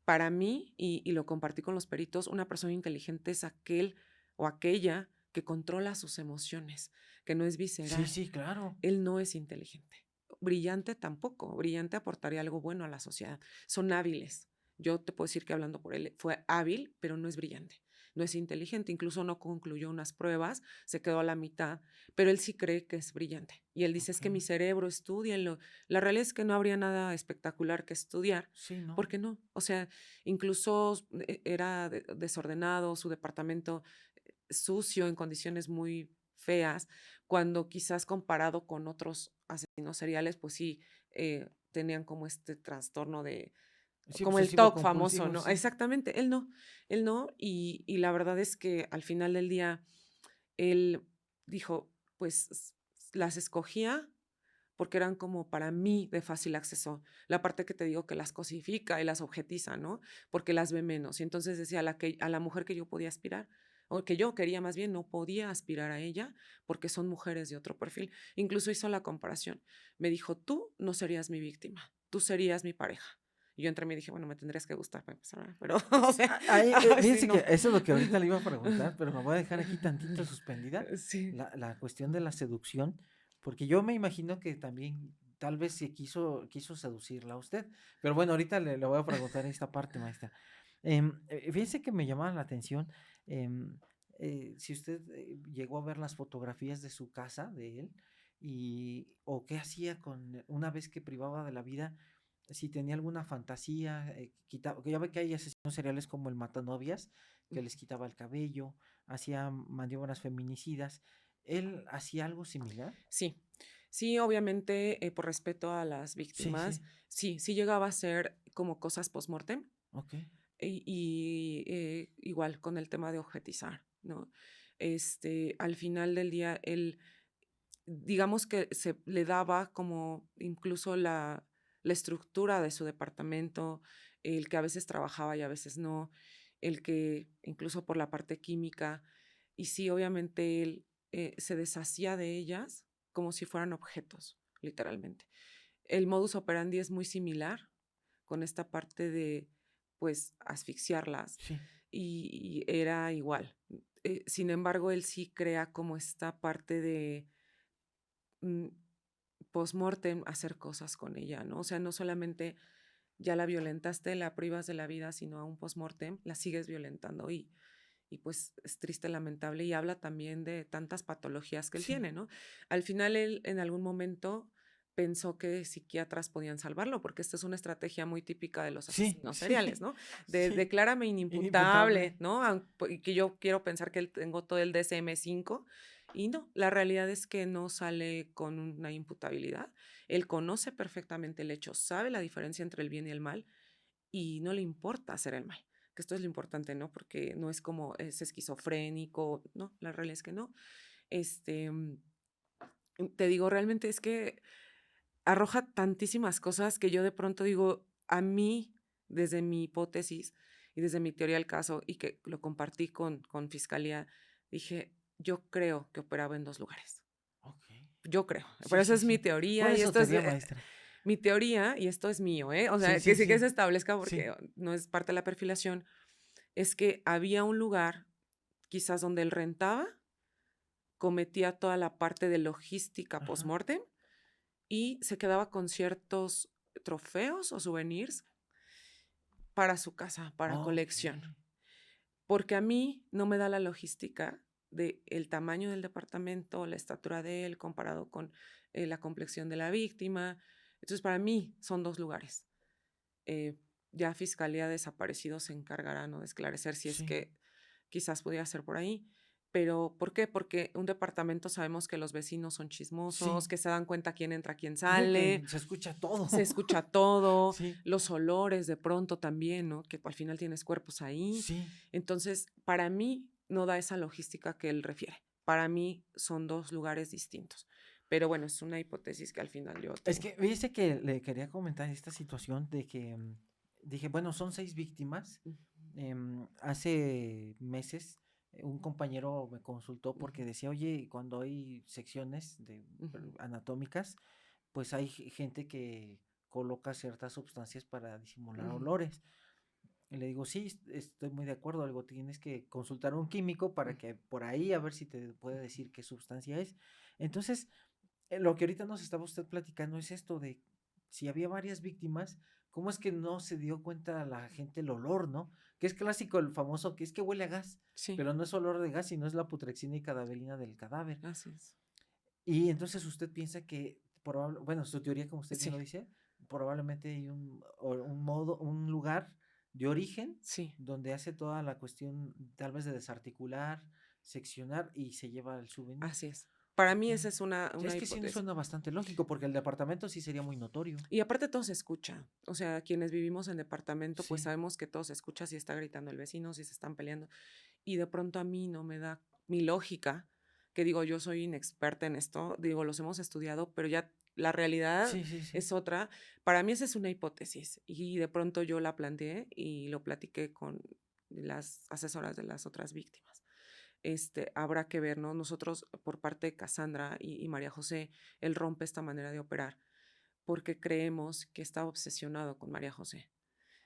Para mí, y lo compartí con los peritos, una persona inteligente es aquel o aquella que controla sus emociones, que no es sí, visceral. sí, claro. Él no es inteligente. Brillante tampoco. Brillante aportaría algo bueno a la sociedad. Son hábiles. Yo te puedo decir que hablando por él, fue hábil, pero no es brillante. No es inteligente. Incluso no concluyó unas pruebas, se quedó a la mitad, pero él sí cree que es brillante. Y él dice, es Ok. que mi cerebro, estudienlo. La realidad es que no habría nada espectacular que estudiar. Sí, ¿no? ¿Por qué no? O sea, incluso era desordenado, su departamento sucio, en condiciones muy feas, cuando quizás comparado con otros asesinos seriales, pues sí, tenían como este trastorno de, Sí, como el obsesivo TOC famoso, compulsivo, ¿no? sí. Exactamente, él no, y la verdad es que al final del día, él dijo, pues las escogía porque eran como para mí de fácil acceso. La parte que te digo que las cosifica y las objetiza, ¿no? Porque las ve menos. Y entonces decía, a la mujer que yo podía aspirar, o que yo quería más bien, no podía aspirar a ella porque son mujeres de otro perfil. Incluso hizo la comparación. Me dijo, tú no serías mi víctima, tú serías mi pareja. Y yo entre mí dije, bueno, me tendrías que gustar para empezar, ¿verdad? Pero, o sea, sí, Fíjense que no. eso es lo que ahorita le iba a preguntar, pero me voy a dejar aquí tantito suspendida Sí. la cuestión de la seducción, porque yo me imagino que también tal vez se quiso seducirla a usted, pero bueno, ahorita le voy a preguntar esta parte, maestra. Fíjense que me llamaba la atención, em, si usted llegó a ver las fotografías de su casa, de él, o qué hacía una vez que privaba de la vida, si tenía alguna fantasía, quitaba, que ya ve que hay asesinos seriales como el matanovias, que les quitaba el cabello, hacía maniobras feminicidas. ¿Él hacía algo similar? Sí, sí, obviamente, por respeto a las Sí, víctimas, sí, sí llegaba a hacer como cosas postmortem ok. igual con el tema de objetizar, ¿no? Al final del día, él, digamos que se le daba como incluso la estructura de su departamento, el que a veces trabajaba y a veces no, el que incluso por la parte química, y sí, obviamente él se deshacía de ellas como si fueran objetos, literalmente. El modus operandi es muy similar con esta parte de, pues, asfixiarlas Sí. y era igual. Sin embargo, él sí crea como esta parte de mm, post-mortem hacer cosas con ella, ¿no? O sea, no solamente ya la violentaste, la privas de la vida, sino a un post-mortem la sigues violentando y pues es triste, lamentable y habla también de tantas patologías que él Sí. tiene, ¿no? Al final él en algún momento pensó que psiquiatras podían salvarlo, porque esta es una estrategia muy típica de los Sí, asesinos seriales, sí, ¿no? De sí. declárame inimputable, Inimputable. ¿no? Y que yo quiero pensar que él tengo todo el DSM-5 y no, la realidad es que no sale con una imputabilidad. Él conoce perfectamente el hecho, sabe la diferencia entre el bien y el mal y no le importa hacer el mal. Que esto es lo importante, ¿no? Porque no es como es esquizofrénico, no, la realidad es que no. Este, mm, Te digo, realmente es que arroja tantísimas cosas que yo de pronto digo, a mí, desde mi hipótesis y desde mi teoría del caso, y que lo compartí con Fiscalía, dije, yo creo que operaba en dos lugares. Ok. Yo creo. Sí, Pero esa sí, es mi sí. ¿Cuál teoría es y su esto es teoría, maestra? mi teoría y esto es mío, ¿eh? O Sí, sea, que sí, sí que se sí. establezca porque Sí. no es parte de la perfilación. Es que había un lugar, quizás donde él rentaba, cometía toda la parte de logística Ajá. post-mortem y se quedaba con ciertos trofeos o souvenirs para su casa, para Ok. colección. Porque a mí no me da la logística de el tamaño del departamento, la estatura de él comparado con la complexión de la víctima. Entonces, para mí son dos lugares. Eh, ya Fiscalía de Desaparecidos se encargará, ¿no?, de esclarecer si es Sí. que quizás pudiera ser por ahí. Pero, ¿por qué? Porque un departamento sabemos que los vecinos son chismosos, Sí. que se dan cuenta quién entra, quién No, y sale, que se escucha todo. se escucha todo, Sí. los olores de pronto también, ¿no? Que al final tienes cuerpos ahí. Sí. Entonces, para mí no da esa logística que él refiere. Para mí son dos lugares distintos. Pero bueno, es una hipótesis que al final yo Es tengo. que, viste que le quería comentar esta situación de que dije, bueno, son 6 víctimas. Ujú, Hace meses un compañero me consultó ujú, porque decía, oye, cuando hay secciones ujú, anatómicas, pues hay gente que coloca ciertas sustancias para disimular ujú, olores. Y le digo, sí, estoy muy de acuerdo, algo tienes que consultar a un químico para ujú, que por ahí a ver si te puede decir qué sustancia es. Entonces, lo que ahorita nos estaba usted platicando es esto de si había varias víctimas, ¿cómo es que no se dio cuenta la gente el olor, ¿no? Que es clásico el famoso que es que huele a gas, sí, pero no es olor de gas, sino es la putrexina y cadaverina del cadáver. así es. Y entonces usted piensa que, bueno, su teoría, como usted bien Sí, lo dice, probablemente hay un lugar de origen sí, donde hace toda la cuestión tal vez de desarticular, seccionar y se lleva el souvenir. así es. Para Ok. mí esa es Sí, una es que sí hipótesis. suena bastante lógico, porque el departamento sí sería muy notorio. Y aparte todo se escucha. O sea, quienes vivimos en departamento, pues Sí, sabemos que todo se escucha si está gritando el vecino, si se están peleando. Y de pronto a mí no me da mi lógica, que digo, yo soy inexperta en esto, digo, los hemos estudiado, pero ya la realidad sí, sí, sí. es otra. Para mí esa es una hipótesis y de pronto yo la planteé y lo platiqué con las asesoras de las otras víctimas. Habrá que ver, ¿no? Nosotros, por parte de Cassandra y María José, él rompe esta manera de operar porque creemos que estaba obsesionado con María José.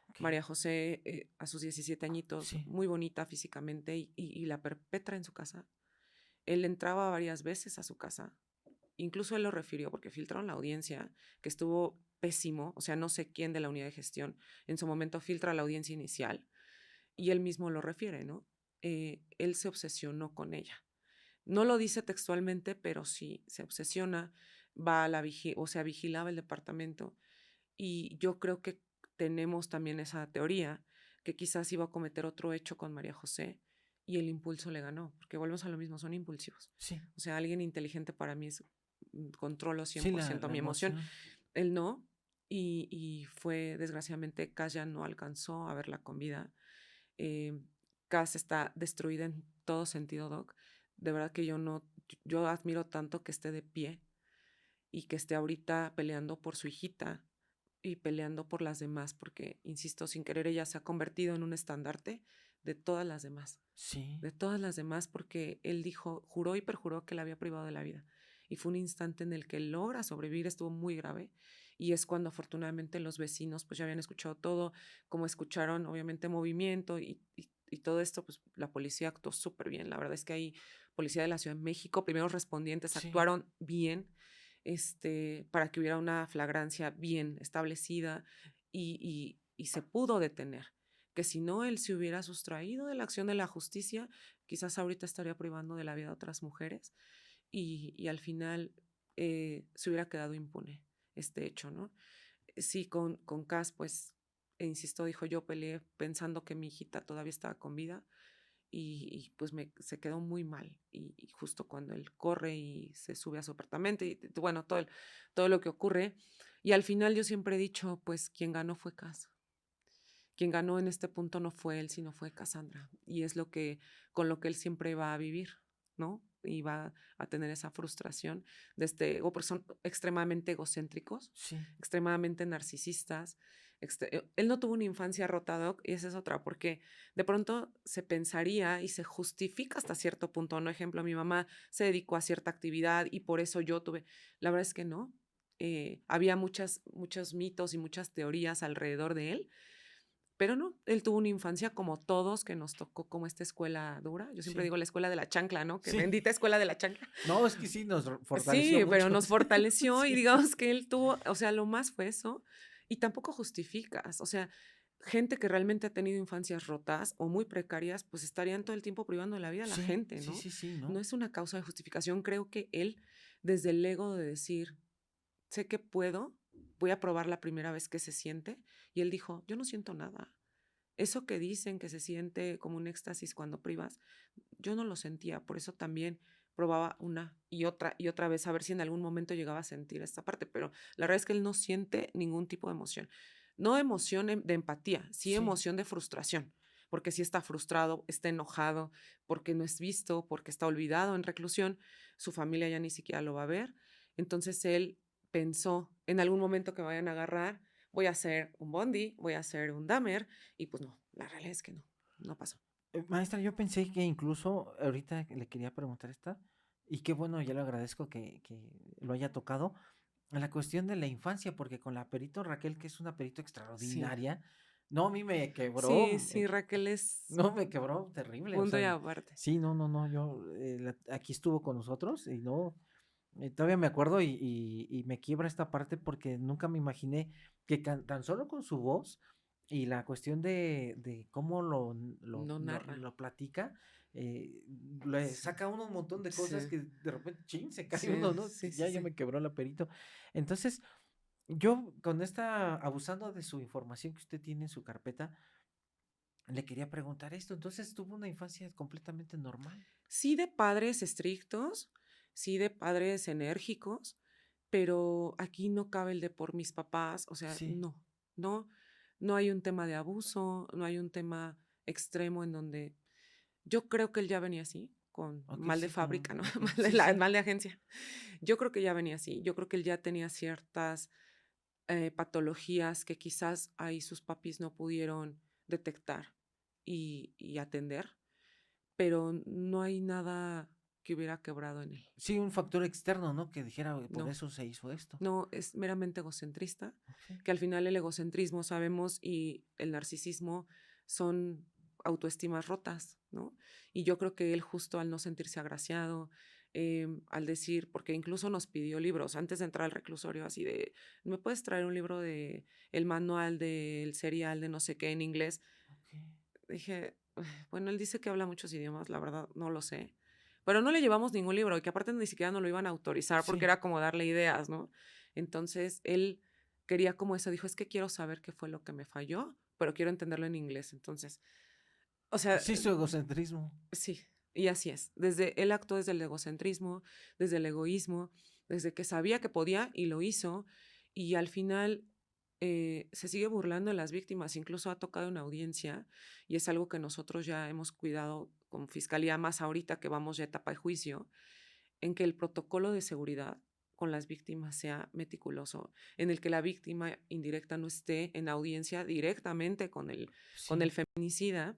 Ok. María José, a sus 17 añitos, Sí. muy bonita físicamente y la perpetra en su casa. Él entraba varias veces a su casa. Incluso él lo refirió porque filtraron la audiencia, que estuvo pésimo. O sea, no sé quién de la unidad de gestión en su momento filtra la audiencia inicial y él mismo lo refiere, ¿no? él se obsesionó con ella. No lo dice textualmente, pero sí, se obsesiona, va a o sea, vigilaba el departamento. Y yo creo que tenemos también esa teoría, que quizás iba a cometer otro hecho con María José y el impulso le ganó, porque volvemos a lo mismo, son impulsivos. Sí, O sea, alguien inteligente para mí es, controlo sí, la, 100% la mi emoción. emoción. Él no, y fue, desgraciadamente, Cass ya no alcanzó a verla con vida. Eh, Cass está destruida en todo sentido, Doc. De verdad que yo admiro tanto que esté de pie y que esté ahorita peleando por su hijita y peleando por las demás, porque, insisto, sin querer ella se ha convertido en un estandarte Sí, de todas las demás, porque él dijo, juró y perjuró que la había privado de la vida. Y fue un instante en el que logra sobrevivir, estuvo muy grave, y es cuando afortunadamente los vecinos pues ya habían escuchado todo, como escucharon obviamente movimiento y todo esto, pues la policía actuó súper bien. La verdad es que ahí, policía de la Ciudad de México, primeros respondientes sí. actuaron bien, para que hubiera una flagrancia bien establecida y se pudo detener. Que si no, él se hubiera sustraído de la acción de la justicia, quizás ahorita estaría privando de la vida a otras mujeres y al final se hubiera quedado impune este hecho, ¿no? Sí, con Cass, pues, insisto, dijo, yo peleé pensando que mi hijita todavía estaba con vida pues se quedó muy mal. Y justo cuando él corre y se sube a su apartamento y bueno, todo lo que ocurre. Y al final yo siempre he dicho, pues quien ganó fue Cass. Quien ganó en este punto no fue él, sino fue Cassandra. Y es con lo que él siempre va a vivir, ¿no? Y va a tener esa frustración de ego, porque son extremadamente egocéntricos, Sí, extremadamente narcisistas. Él no tuvo una infancia rota, Doc, y esa es otra, porque de pronto se pensaría y se justifica hasta cierto punto, ¿no? Ejemplo, mi mamá se dedicó a cierta actividad y por eso yo tuve. La verdad es que no. Había muchos mitos y muchas teorías alrededor de él, pero no, él tuvo una infancia como todos, que nos tocó como esta escuela dura. Yo siempre sí, digo la escuela de la chancla, ¿no? Que sí. bendita escuela de la chancla. No, es que sí, nos fortaleció Sí, pero mucho. nos fortaleció y Sí, digamos que él tuvo, o sea, lo más fue eso. Y tampoco justificas, o sea, gente que realmente ha tenido infancias rotas o muy precarias, pues estarían todo el tiempo privando de la vida a la sí, gente, sí, ¿no? sí, sí, No ¿no? es una causa de justificación. Creo que él, desde el ego de decir, sé que puedo, voy a probar la primera vez que se siente, y él dijo, yo no siento nada. Eso que dicen que se siente como un éxtasis cuando privas, yo no lo sentía, por eso también probaba una y otra vez a ver si en algún momento llegaba a sentir esta parte, pero la verdad es que él no siente ningún tipo de emoción. No emoción de empatía, sí Sí. emoción de frustración, porque sí está frustrado, está enojado, porque no es visto, porque está olvidado en reclusión, su familia ya ni siquiera lo va a ver. Entonces él pensó en algún momento que me vayan a agarrar, voy a hacer un Bondi, voy a hacer un Dahmer, y pues no, la realidad es que no, no pasó. Maestra, yo pensé que incluso ahorita le quería preguntar esta, y qué bueno, ya le agradezco que lo haya tocado, a la cuestión de la infancia, porque con la perito Raquel, que es una perito Sí, extraordinaria, no, a mí me quebró, sí, sí, Raquel es no, me quebró terrible, o punto sea, y aparte. sí, no, no, no, yo, aquí estuvo con nosotros y no, todavía me acuerdo y me quiebra esta parte porque nunca me imaginé que tan solo con su voz y la cuestión de cómo No narra. lo platica, le Sí, saca uno un montón de cosas sí, que de repente, ching, se cae sí, uno, ¿no? sí, sí, Ya sí. me quebró el aperito. Entonces, yo con esta, abusando de su información que usted tiene en su carpeta, le quería preguntar esto. Entonces, tuvo una infancia completamente normal. Sí de padres estrictos, sí de padres enérgicos, pero aquí no cabe el de por mis papás, o sea, Sí, no, no hay un tema de abuso, no hay un tema extremo en donde yo creo que él ya venía así, con ok, mal de sí, fábrica, ¿no? ok, sí, sí, Mal de agencia. Yo creo que ya venía así, yo creo que él ya tenía ciertas patologías que quizás ahí sus papis no pudieron detectar y atender, pero no hay nada que hubiera quebrado en él. sí, un factor externo, ¿no? Que dijera, por No, eso se hizo esto. no, es meramente egocentrista, Ok, que al final el egocentrismo, sabemos, y el narcisismo son autoestimas rotas, ¿no? Y yo creo que él justo al no sentirse agraciado, al decir, porque incluso nos pidió libros antes de entrar al reclusorio, así de, ¿me puedes traer un libro de el manual del serial de no sé qué en inglés? ok. Dije, bueno, él dice que habla muchos idiomas, la verdad no lo sé, pero no le llevamos ningún libro y que aparte ni siquiera nos lo iban a autorizar porque Sí. era como darle ideas, ¿no? Entonces él quería como eso, dijo, es que quiero saber qué fue lo que me falló, pero quiero entenderlo en inglés. Entonces, o sea, Sí, su egocentrismo. sí, y así es. Él actuó desde el egocentrismo, desde el egoísmo, desde que sabía que podía y lo hizo, y al final se sigue burlando de las víctimas, incluso ha tocado una audiencia, y es algo que nosotros ya hemos cuidado con fiscalía, más ahorita que vamos ya a etapa de juicio, en que el protocolo de seguridad con las víctimas sea meticuloso, en el que la víctima indirecta no esté en audiencia directamente con el Sí. feminicida,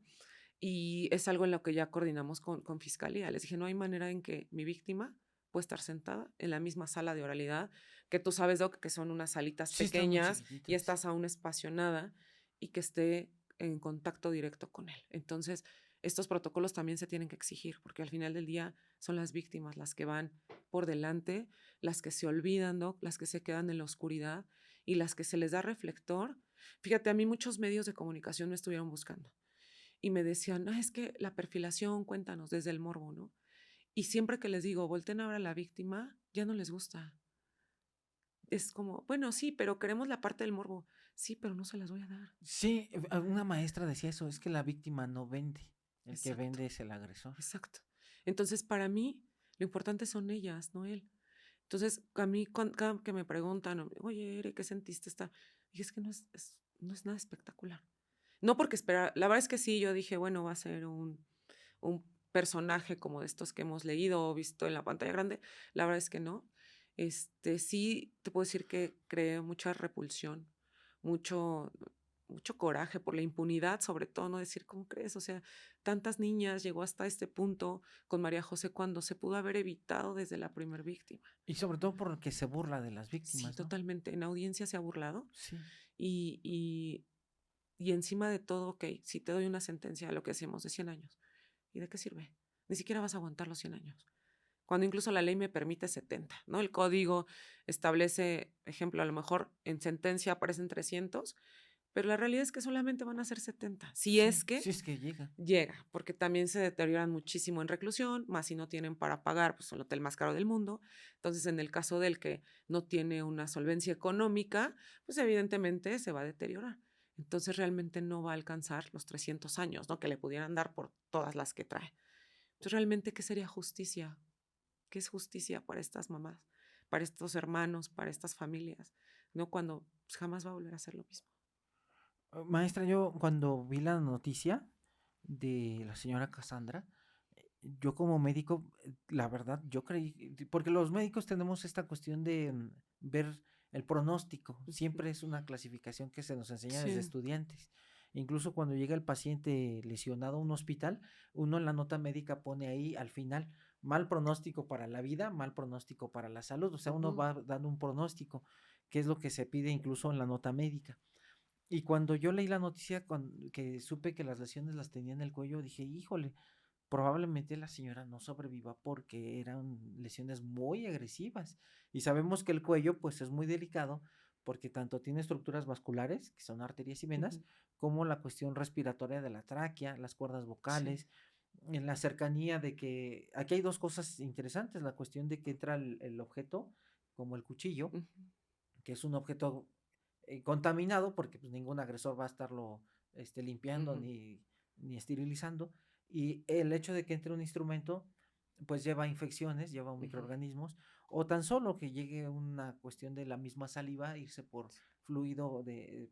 y es algo en lo que ya coordinamos con fiscalía. Les dije, no hay manera en que mi víctima pueda estar sentada en la misma sala de oralidad, que tú sabes, Doc, que son unas salitas Sí, están muy pequeñas y chiquititas. estás a un espacio nada y que esté en contacto directo con él. Entonces, estos protocolos también se tienen que exigir, porque al final del día son las víctimas las que van por delante, las que se olvidan, Doc, las que se quedan en la oscuridad y las que se les da reflector. Fíjate, a mí muchos medios de comunicación me estuvieron buscando y me decían, "Ah, es que la perfilación, cuéntanos desde el morbo, ¿no?". Y siempre que les digo, volteen a ver a la víctima, ya no les gusta. Es como, bueno, sí, pero queremos la parte del morbo. Sí, pero no se las voy a dar. Sí, una maestra decía eso, es que la víctima no vende, el que Exacto, vende es el agresor. exacto. Entonces, para mí, lo importante son ellas, no él. Entonces, a mí, cada que me preguntan, oye, Ere, ¿qué sentiste esta? Y es que no es nada espectacular. No porque esperar, la verdad es que sí, yo dije, bueno, va a ser un personaje como de estos que hemos leído o visto en la pantalla grande. La verdad es que no. Sí te puedo decir que creé mucha repulsión, mucho, mucho coraje por la impunidad, sobre todo, no decir, ¿cómo crees? O sea, tantas niñas llegó hasta este punto con María José cuando se pudo haber evitado desde la primer víctima. Y sobre todo porque se burla de las Sí, víctimas, ¿no? totalmente. En audiencia se ha burlado Sí. y, y, y encima de todo, ok, si te doy una sentencia a lo que hacemos de 100 años, ¿y de qué sirve? Ni siquiera vas a aguantar los 100 años. Cuando incluso la ley me permite 70, ¿no? El código establece, ejemplo, a lo mejor en sentencia aparecen 300, pero la realidad es que solamente van a ser 70. Si es Sí, que sí es que llega. llega, porque también se deterioran muchísimo en reclusión, más si no tienen para pagar, pues el hotel más caro del mundo. Entonces, en el caso del que no tiene una solvencia económica, pues evidentemente se va a deteriorar. Entonces, realmente no va a alcanzar los 300 años, ¿no? Que le pudieran dar por todas las que trae. Entonces, realmente, ¿qué sería justicia? ¿Qué es justicia para estas mamás, para estos hermanos, para estas familias? ¿No? Cuando pues, jamás va a volver a ser lo mismo. Maestra, yo cuando vi la noticia de la señora Cassandra, yo como médico, la verdad, yo creí, porque los médicos tenemos esta cuestión de ver el pronóstico, Ujú. siempre es una clasificación que se nos enseña desde Sí. estudiantes. Incluso cuando llega el paciente lesionado a un hospital, uno en la nota médica pone ahí al final, mal pronóstico para la vida, mal pronóstico para la salud, o sea, uno Ujú. va dando un pronóstico, que es lo que se pide incluso en la nota médica. Y cuando yo leí la noticia, que supe que las lesiones las tenía en el cuello, dije, híjole, probablemente la señora no sobreviva porque eran lesiones muy agresivas. Y sabemos que el cuello, pues, es muy delicado porque tanto tiene estructuras vasculares, que son arterias y venas, Ujú. como la cuestión respiratoria de la tráquea, las cuerdas Sí. vocales, en la cercanía de que, aquí hay dos cosas interesantes, la cuestión de que entra el objeto, como el cuchillo, Ujú. que es un objeto contaminado, porque pues, ningún agresor va a estarlo limpiando Ujú. ni esterilizando, y el hecho de que entre un instrumento, pues lleva infecciones, lleva Ujú. microorganismos, o tan solo que llegue una cuestión de la misma saliva, irse por fluido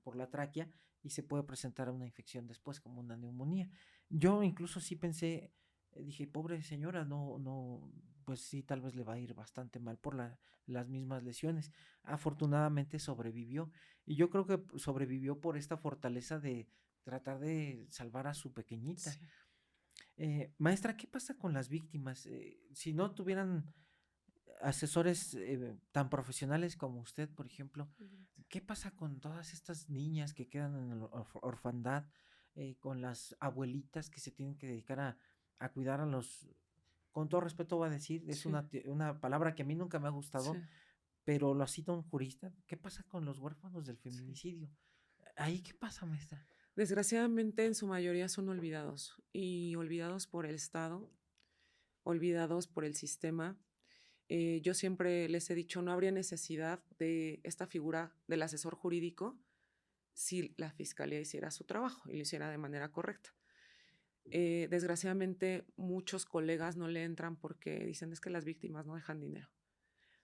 por la tráquea, y se puede presentar una infección después, como una neumonía. Yo incluso sí pensé, dije, pobre señora, no, pues sí, tal vez le va a ir bastante mal por las mismas lesiones. Afortunadamente sobrevivió. Y yo creo que sobrevivió por esta fortaleza de tratar de salvar a su pequeñita. Sí. Maestra, ¿qué pasa con las víctimas? Si no tuvieran asesores tan profesionales como usted, por ejemplo, ¿qué pasa con todas estas niñas que quedan en la orfandad, con las abuelitas que se tienen que dedicar a cuidar a los, con todo respeto voy a decir, es Sí. una palabra que a mí nunca me ha gustado, Sí. pero lo cita un jurista. ¿Qué pasa con los huérfanos del Sí. feminicidio? ¿Ahí qué pasa, maestra? Desgraciadamente, en su mayoría son olvidados y olvidados por el Estado, olvidados por el sistema. Yo siempre les he dicho, no habría necesidad de esta figura del asesor jurídico si la fiscalía hiciera su trabajo y lo hiciera de manera correcta. Desgraciadamente, muchos colegas no le entran porque dicen es que las víctimas no dejan dinero.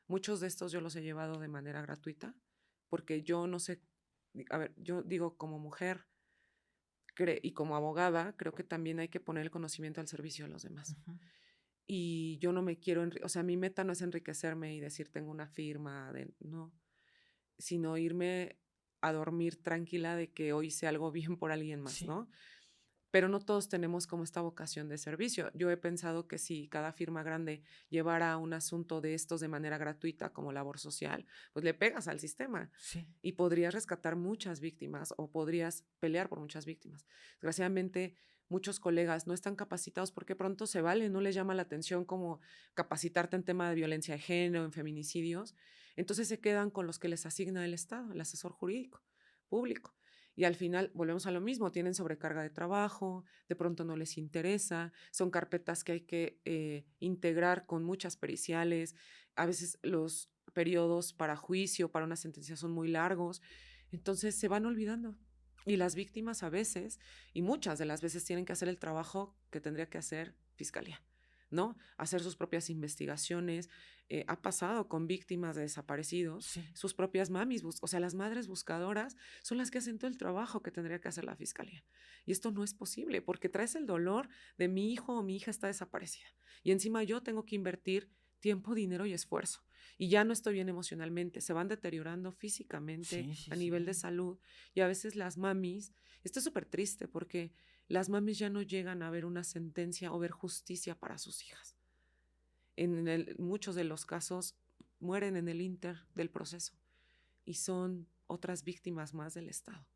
Muchos de estos yo los he llevado de manera gratuita porque yo no sé, a ver, yo digo como mujer y como abogada, creo que también hay que poner el conocimiento al servicio de los demás. Ujú. Y yo no me quiero, o sea, mi meta no es enriquecerme y decir tengo una firma, no, sino irme a dormir tranquila de que hoy hice algo bien por alguien más, Sí, ¿no? Pero no todos tenemos como esta vocación de servicio. Yo he pensado que si cada firma grande llevara un asunto de estos de manera gratuita como labor social, pues le pegas al sistema sí. y podrías rescatar muchas víctimas o podrías pelear por muchas víctimas. Desgraciadamente, muchos colegas no están capacitados porque pronto se vale, no les llama la atención como capacitarte en tema de violencia de género, en feminicidios. Entonces se quedan con los que les asigna el Estado, el asesor jurídico público. Y al final volvemos a lo mismo, tienen sobrecarga de trabajo, de pronto no les interesa, son carpetas que hay que integrar con muchas periciales, a veces los periodos para juicio, para una sentencia son muy largos, entonces se van olvidando. Y las víctimas a veces, y muchas de las veces tienen que hacer el trabajo que tendría que hacer fiscalía, ¿no? Hacer sus propias investigaciones. Ha pasado con víctimas de desaparecidos, Sí. sus propias mamis, o sea, las madres buscadoras son las que hacen todo el trabajo que tendría que hacer la fiscalía. Y esto no es posible porque traes el dolor de mi hijo o mi hija está desaparecida. Y encima yo tengo que invertir tiempo, dinero y esfuerzo. Y ya no estoy bien emocionalmente, se van deteriorando físicamente Sí, sí, a sí. nivel de salud. Y a veces las mamis, esto es súper triste porque las mamis ya no llegan a ver una sentencia o ver justicia para sus hijas. Muchos de los casos mueren en el inter del proceso y son otras víctimas más del Estado.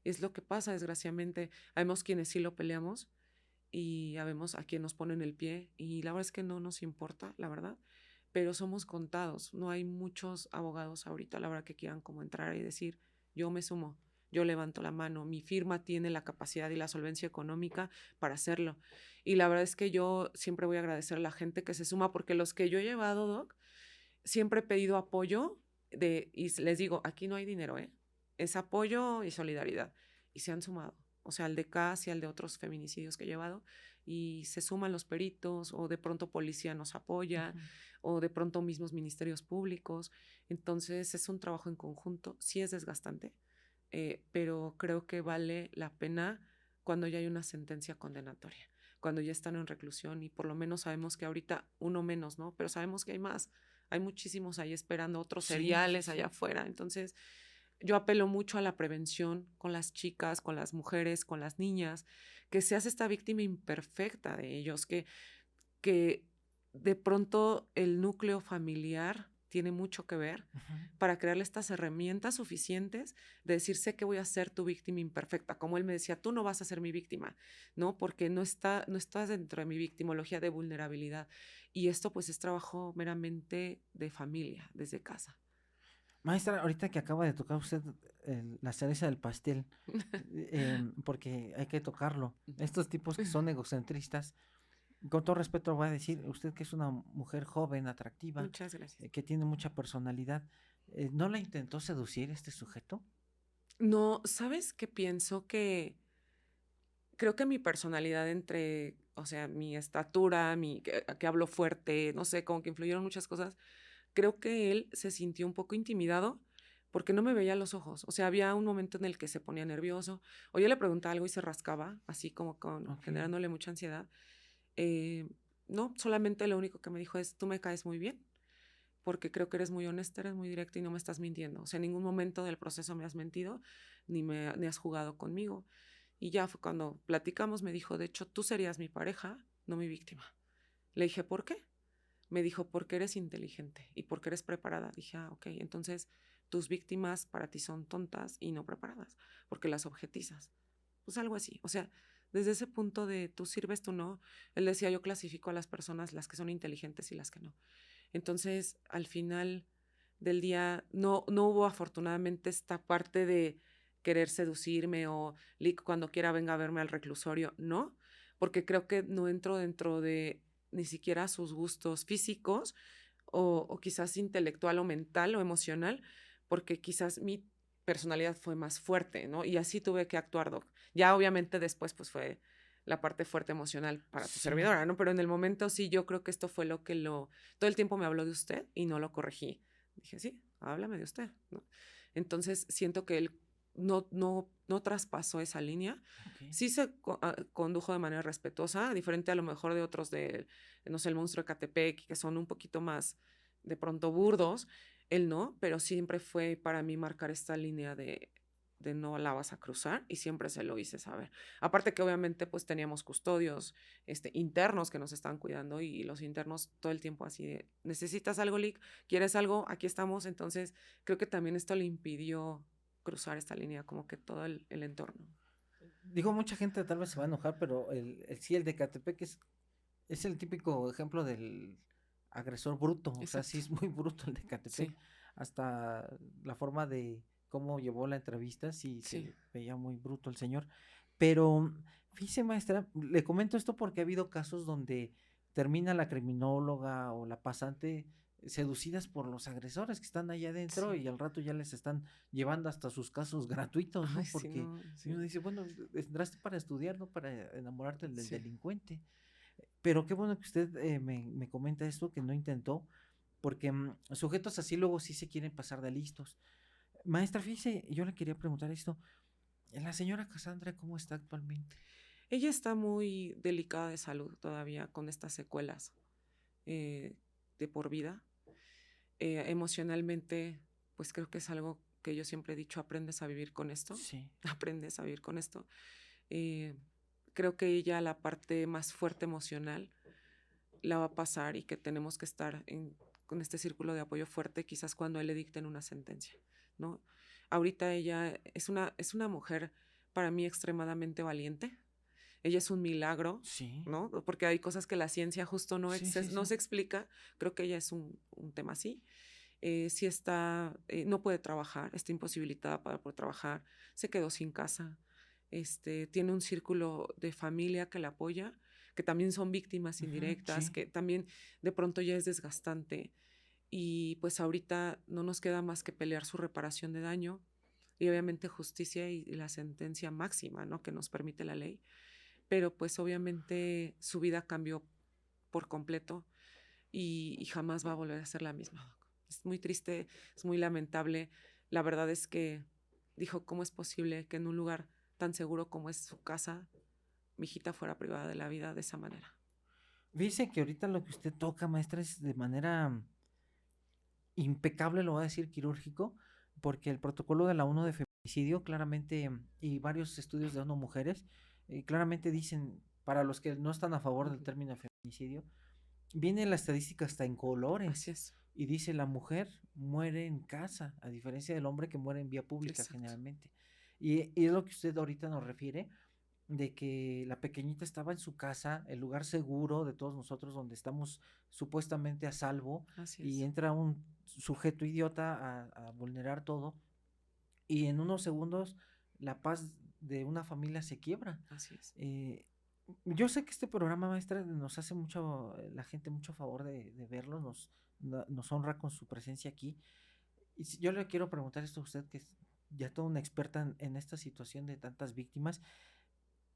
Es lo que pasa, desgraciadamente. Habemos quienes sí lo peleamos y habemos a quien nos ponen el pie y la verdad es que no nos importa, la verdad, pero somos contados. No hay muchos abogados ahorita, la verdad, que quieran como entrar y decir, yo me sumo, yo levanto la mano, mi firma tiene la capacidad y la solvencia económica para hacerlo. Y la verdad es que yo siempre voy a agradecer a la gente que se suma porque los que yo he llevado, Doc, siempre he pedido apoyo y les digo, aquí no hay dinero, ¿eh? Es apoyo y solidaridad. Y se han sumado, o sea, al de CAS y al de otros feminicidios que he llevado, y se suman los peritos, o de pronto policía nos apoya, Ujú. o de pronto mismos ministerios públicos. Entonces es un trabajo en conjunto, sí es desgastante, pero creo que vale la pena cuando ya hay una sentencia condenatoria, cuando ya están en reclusión y por lo menos sabemos que ahorita uno menos, ¿no? Pero sabemos que hay más, hay muchísimos ahí esperando, otros Sí, sí, seriales allá sí. afuera. Entonces, yo apelo mucho a la prevención con las chicas, con las mujeres, con las niñas, que seas esta víctima imperfecta de ellos, que de pronto el núcleo familiar tiene mucho que ver Ujú. para crearle estas herramientas suficientes de decir, sé que voy a ser tu víctima imperfecta. Como él me decía, tú no vas a ser mi víctima, ¿no? Porque no estás dentro de mi victimología de vulnerabilidad. Y esto pues es trabajo meramente de familia, desde casa. Maestra, ahorita que acaba de tocar usted la cereza del pastel, porque hay que tocarlo. Estos tipos que son egocentristas, con todo respeto voy a decir, usted que es una mujer joven, atractiva, Muchas gracias. que tiene mucha personalidad, ¿no la intentó seducir este sujeto? No, ¿sabes qué pienso? Que creo que mi personalidad entre, o sea, mi estatura, que hablo fuerte, no sé, como que influyeron muchas cosas. Creo que él se sintió un poco intimidado porque no me veía a los ojos. O sea, había un momento en el que se ponía nervioso o yo le preguntaba algo y se rascaba, así como Ok. generándole mucha ansiedad. Eh, no, solamente lo único que me dijo es, tú me caes muy bien porque creo que eres muy honesta, eres muy directa y no me estás mintiendo. O sea, en ningún momento del proceso me has mentido ni has jugado conmigo. Y ya fue cuando platicamos, me dijo, de hecho, tú serías mi pareja, no mi víctima. Le dije, ¿por qué? Me dijo, porque eres inteligente y porque eres preparada. Dije, ah, ok, entonces tus víctimas para ti son tontas y no preparadas, porque las objetizas. Pues algo así. O sea, desde ese punto de tú sirves, tú no. Él decía, yo clasifico a las personas, las que son inteligentes y las que no. Entonces, al final del día, no hubo afortunadamente esta parte de querer seducirme o Lick, cuando quiera venga a verme al reclusorio, no, porque creo que no entro dentro de ni siquiera sus gustos físicos o quizás intelectual o mental o emocional, porque quizás mi personalidad fue más fuerte, ¿no? Y así tuve que actuar, Doc. Ya obviamente después pues fue la parte fuerte emocional para tu Sí. servidora, ¿no? Pero en el momento sí, yo creo que esto fue lo que todo el tiempo me habló de usted y no lo corregí. Dije, sí, háblame de usted, ¿no? Entonces siento que él no traspasó esa línea. Ok. Sí se condujo de manera respetuosa, diferente a lo mejor de otros de, no sé, el monstruo de Catepec, que son un poquito más de pronto burdos. Él no, pero siempre fue para mí marcar esta línea de no la vas a cruzar y siempre se lo hice saber. Aparte que obviamente pues teníamos custodios internos que nos estaban cuidando y los internos todo el tiempo así de, ¿necesitas algo, Lick? ¿Quieres algo? Aquí estamos. Entonces creo que también esto le impidió cruzar esta línea, como que todo el entorno. Digo, mucha gente tal vez se va a enojar, pero sí, el de Catepec es el típico ejemplo del agresor bruto. O sea, sí Exacto, es muy bruto el de Catepec. sí, Hasta la forma de cómo llevó la entrevista, sí sí, se veía muy bruto el señor. Pero, fíjese, maestra, le comento esto porque ha habido casos donde termina la criminóloga o la pasante seducidas por los agresores que están allá adentro sí. y al rato ya les están llevando hasta sus casos gratuitos, Ay, ¿no? sí, Porque no, y uno sí, dice, bueno, entraste para estudiar, no para enamorarte del sí. delincuente. Pero qué bueno que usted me comenta esto, que no intentó, porque sujetos así luego sí se quieren pasar de listos. Maestra, fíjese, yo le quería preguntar esto. La señora Cassandra, ¿cómo está actualmente? Ella está muy delicada de salud todavía con estas secuelas eh, de por vida. Emocionalmente, pues creo que es algo que yo siempre he dicho, aprendes a vivir con esto, Sí. aprendes a vivir con esto. Eh, Creo que ella la parte más fuerte emocional la va a pasar y que tenemos que estar con este círculo de apoyo fuerte quizás cuando a él le dicten una sentencia, ¿no? Ahorita ella es una mujer para mí extremadamente valiente. Ella es un milagro, Sí, ¿no? Porque hay cosas que la ciencia justo sí, sí, no sí. se explica. Creo que ella es un tema así. Sí está, no puede trabajar, está imposibilitada para poder trabajar, se quedó sin casa, tiene un círculo de familia que la apoya, que también son víctimas Ujú, indirectas, sí. que también de pronto ya es desgastante y pues ahorita no nos queda más que pelear su reparación de daño y obviamente justicia y la sentencia máxima, ¿no? Que nos permite la ley, pero pues obviamente su vida cambió por completo y jamás va a volver a ser la misma. Es muy triste, es muy lamentable. La verdad es que dijo, ¿cómo es posible que en un lugar tan seguro como es su casa, mi hijita fuera privada de la vida de esa manera? Dice que ahorita lo que usted toca, maestra, es de manera impecable, lo voy a decir quirúrgico, porque el protocolo de la ONU de feminicidio claramente, y varios estudios de ONU mujeres, claramente dicen, para los que no están a favor del Ujú. término feminicidio, viene la estadística hasta en Así colores es, y dice la mujer muere en casa, a diferencia del hombre que muere en vía pública exacto. generalmente. Y es lo que usted ahorita nos refiere, de que la pequeñita estaba en su casa, el lugar seguro de todos nosotros, donde estamos supuestamente a salvo, Así y es, entra un sujeto idiota a vulnerar todo, y en unos segundos la paz de una familia se quiebra. así es. Eh, yo sé que este programa, maestra, nos hace mucho, la gente mucho favor de verlo, nos honra con su presencia aquí. Y yo le quiero preguntar esto a usted, que es ya toda una experta en esta situación de tantas víctimas.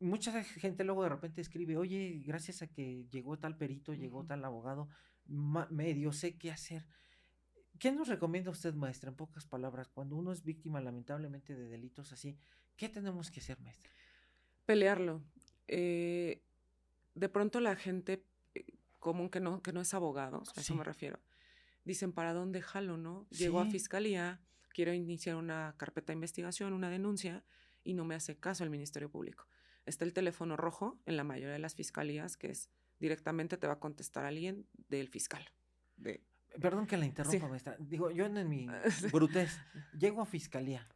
Mucha gente luego de repente escribe, oye, gracias a que llegó tal perito, llegó Ujú. tal abogado, medio sé qué hacer. ¿Qué nos recomienda usted, maestra, en pocas palabras, cuando uno es víctima lamentablemente de delitos así? ¿Qué tenemos que hacer, maestra? Pelearlo. Eh, de pronto la gente común que no es abogados, a eso me Sí, refiero, dicen, ¿para dónde jalo, no? Llego a sí, fiscalía, quiero iniciar una carpeta de investigación, una denuncia, y no me hace caso el Ministerio Público. Está el teléfono rojo en la mayoría de las fiscalías, que es directamente te va a contestar alguien del fiscal. De, perdón que la sí. interrumpa, maestra. Digo, yo en mi brutez llego a fiscalía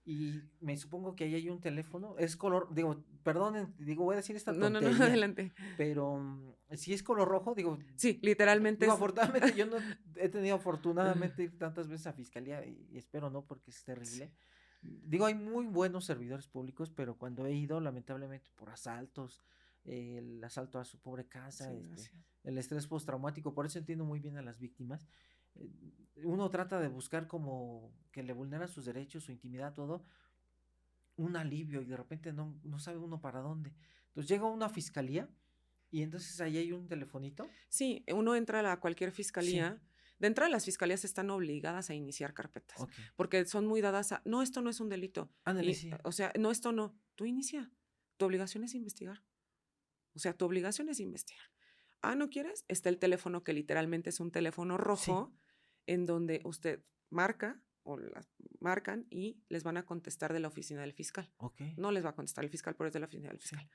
y me supongo que ahí hay un teléfono, es color, digo, perdonen, digo, voy a decir esta No, no, no, tontería, adelante. pero si es color rojo, Sí, literalmente digo, es. afortunadamente yo no he tenido afortunadamente ir tantas veces a fiscalía y espero no porque es terrible. Digo, hay muy buenos servidores públicos, pero cuando he ido, lamentablemente, por asaltos, el asalto a su pobre casa, Sí, gracias. el estrés postraumático, por eso entiendo muy bien a las víctimas. eh, Uno trata de buscar como que le vulnera sus derechos, su intimidad, todo, un alivio y de repente no sabe uno para dónde. Entonces llega uno a fiscalía y entonces ahí hay un telefonito. Sí, uno entra a cualquier Sí, fiscalía. De entrada, las fiscalías están obligadas a iniciar carpetas, ok. porque son muy dadas a, no, esto no es un delito. Ándale, Y, sí. o sea, no, esto no. Tú inicia. Tu obligación es investigar. O sea, tu obligación es investigar. Ah, ¿no quieres? Está el teléfono que literalmente es un teléfono Sí, rojo en donde usted marca o las marcan y les van a contestar de la oficina del fiscal. ok. No les va a contestar el fiscal, pero es de la oficina del Sí. fiscal.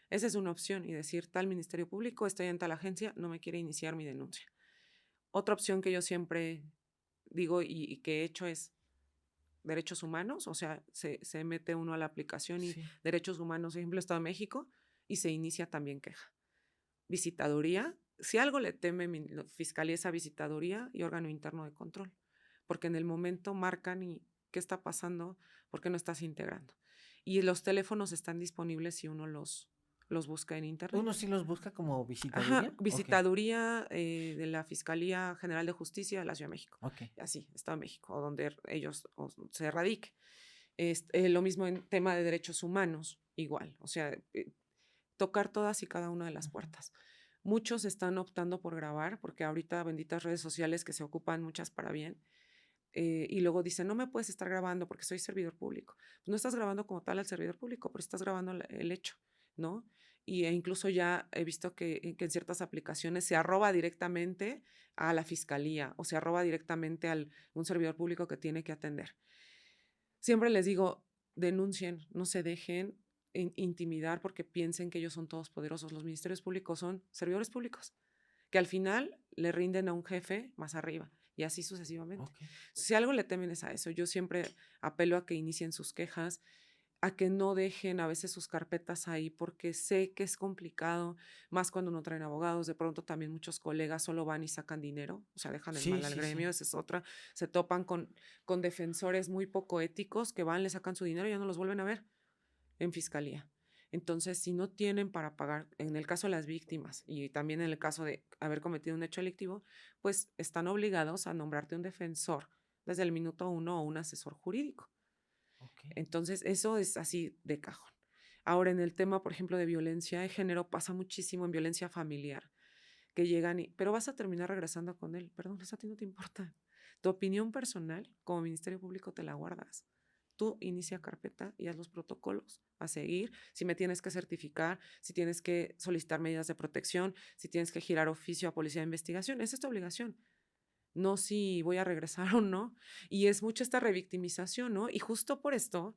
Esa es una opción y decir, tal Ministerio Público, estoy en tal agencia, no me quiere iniciar mi denuncia. Otra opción que yo siempre digo y que he hecho es derechos humanos, o sea, se mete uno a la aplicación y Sí. derechos humanos, por ejemplo, Estado de México, y se inicia también queja. Visitaduría, si algo le teme fiscalía es a visitaduría y órgano interno de control, porque en el momento marcan y qué está pasando, por qué no estás integrando. Y los teléfonos están disponibles si uno los busca en internet. Uno sí los busca como Ajá, visitaduría. Ok, visitaduría de la Fiscalía General de Justicia de la Ciudad de México, ok. así, Estado de México, o donde ellos se radique. Lo mismo en tema de derechos humanos, igual, o sea, tocar todas y cada una de las Ujú. puertas. Muchos están optando por grabar, porque ahorita benditas redes sociales que se ocupan muchas para bien, y luego dicen, no me puedes estar grabando porque soy servidor público. Pues no estás grabando como tal al servidor público, pero estás grabando el hecho, ¿no? Incluso ya he visto que en ciertas aplicaciones se arroba directamente a la fiscalía o se arroba directamente a un servidor público que tiene que atender. Siempre les digo, denuncien, no se dejen intimidar porque piensen que ellos son todos poderosos. Los ministerios públicos son servidores públicos que al final le rinden a un jefe más arriba y así sucesivamente. Ok. Si algo le temen es a eso. Yo siempre apelo a que inicien sus quejas, a que no dejen a veces sus carpetas ahí porque sé que es complicado, más cuando no traen abogados. De pronto también muchos colegas solo van y sacan dinero, o sea, dejan en Sí, mal al sí, gremio, sí. esa es otra. Se topan con defensores muy poco éticos que van, le sacan su dinero y ya no los vuelven a ver en fiscalía. Entonces, si no tienen para pagar, en el caso de las víctimas y también en el caso de haber cometido un hecho delictivo, pues están obligados a nombrarte un defensor desde el minuto uno o un asesor jurídico. Ok. Entonces, eso es así de cajón. Ahora, en el tema, por ejemplo, de violencia de género, pasa muchísimo en violencia familiar, que llegan y, pero vas a terminar regresando con él. Perdón, eso a ti no te importa. Tu opinión personal como Ministerio Público te la guardas. Tú inicia carpeta y haz los protocolos a seguir. Si me tienes que certificar, si tienes que solicitar medidas de protección, si tienes que girar oficio a policía de investigación, esa es tu obligación. No si voy a regresar o no. Y es mucho esta revictimización, ¿no? Y justo por esto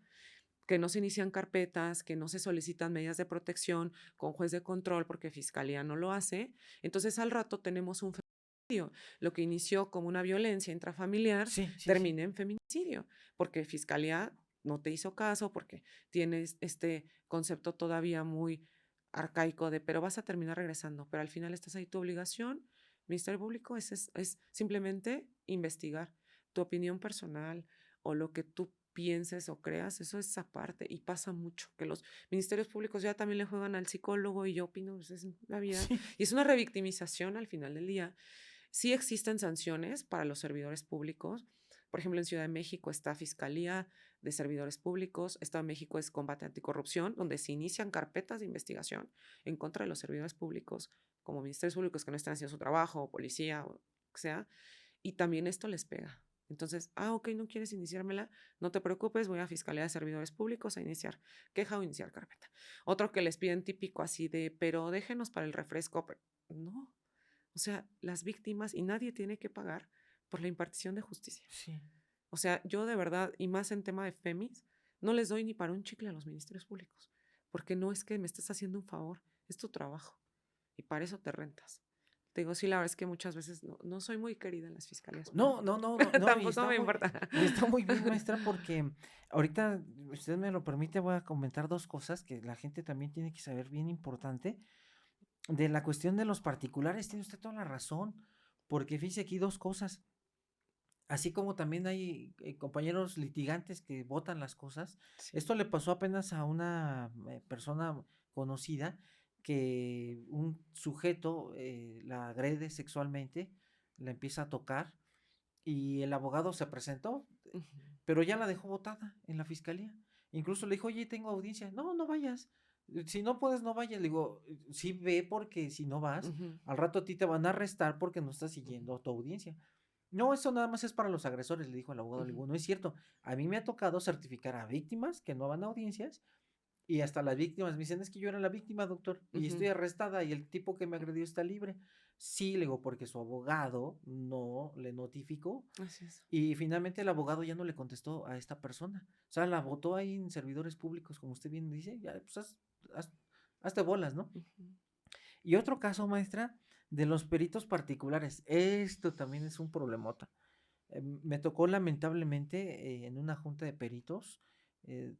que no se inician carpetas, que no se solicitan medidas de protección con juez de control porque fiscalía no lo hace, entonces al rato tenemos un feminicidio. Lo que inició como una violencia intrafamiliar Sí, sí, sí. termina en feminicidio porque fiscalía no te hizo caso, porque tienes este concepto todavía muy arcaico de, pero vas a terminar regresando, pero al final estás ahí. Tu obligación, Ministerio Público, es simplemente investigar tu opinión personal o lo que tú pienses o creas, eso es aparte y pasa mucho, que los ministerios públicos ya también le juegan al psicólogo y yo opino, pues es la vida, Sí. y es una revictimización al final del día. Sí existen sanciones para los servidores públicos. Por ejemplo, en Ciudad de México está Fiscalía de Servidores Públicos, Estado de México es Combate Anticorrupción, donde se inician carpetas de investigación en contra de los servidores públicos, como ministerios públicos que no están haciendo su trabajo, o policía, o lo que sea, y también esto les pega. Entonces, ok, no quieres iniciármela, no te preocupes, voy a Fiscalía de Servidores Públicos a iniciar queja o iniciar carpeta. Otro que les piden típico así de, pero déjenos para el refresco. No, o sea, las víctimas y nadie tiene que pagar por la impartición de justicia. Sí. O sea, yo de verdad, y más en tema de FEMIS, no les doy ni para un chicle a los ministerios públicos, porque no es que me estés haciendo un favor, es tu trabajo y para eso te rentas. Te digo, sí, la verdad es que muchas veces no soy muy querida en las fiscalías, pero No, no, no, no, no, tampoco me importa. y está muy bien, maestra, porque ahorita, usted me lo permite, voy a comentar dos cosas que la gente también tiene que saber bien importante. De la cuestión de los particulares, tiene usted toda la razón, porque fíjese aquí dos cosas. Así como también hay compañeros litigantes que votan las cosas. Sí. Esto le pasó apenas a una persona conocida que un sujeto la agrede sexualmente, la empieza a tocar y el abogado se presentó, Ujú, pero ya la dejó botada en la fiscalía. Incluso le dijo, oye, tengo audiencia. No, no vayas. Si no puedes, no vayas. Le digo, sí ve porque si no vas, ujú, al rato a ti te van a arrestar porque no estás ujú, siguiendo tu audiencia. No, eso nada más es para los agresores, le dijo el abogado. Le ujú, digo, no es cierto. A mí me ha tocado certificar a víctimas que no van a audiencias y hasta las víctimas me dicen, es que yo era la víctima, doctor, y estoy ujú. arrestada y el tipo que me agredió está libre. Sí, le digo, porque su abogado no le notificó Así es. y finalmente el abogado ya no le contestó a esta persona. O sea, la votó ahí en servidores públicos, como usted bien dice, ya, pues haz- hazte bolas, ¿no? Ujú. Y otro caso, maestra, de los peritos particulares. Esto también es un problemota. Me tocó lamentablemente en una junta de peritos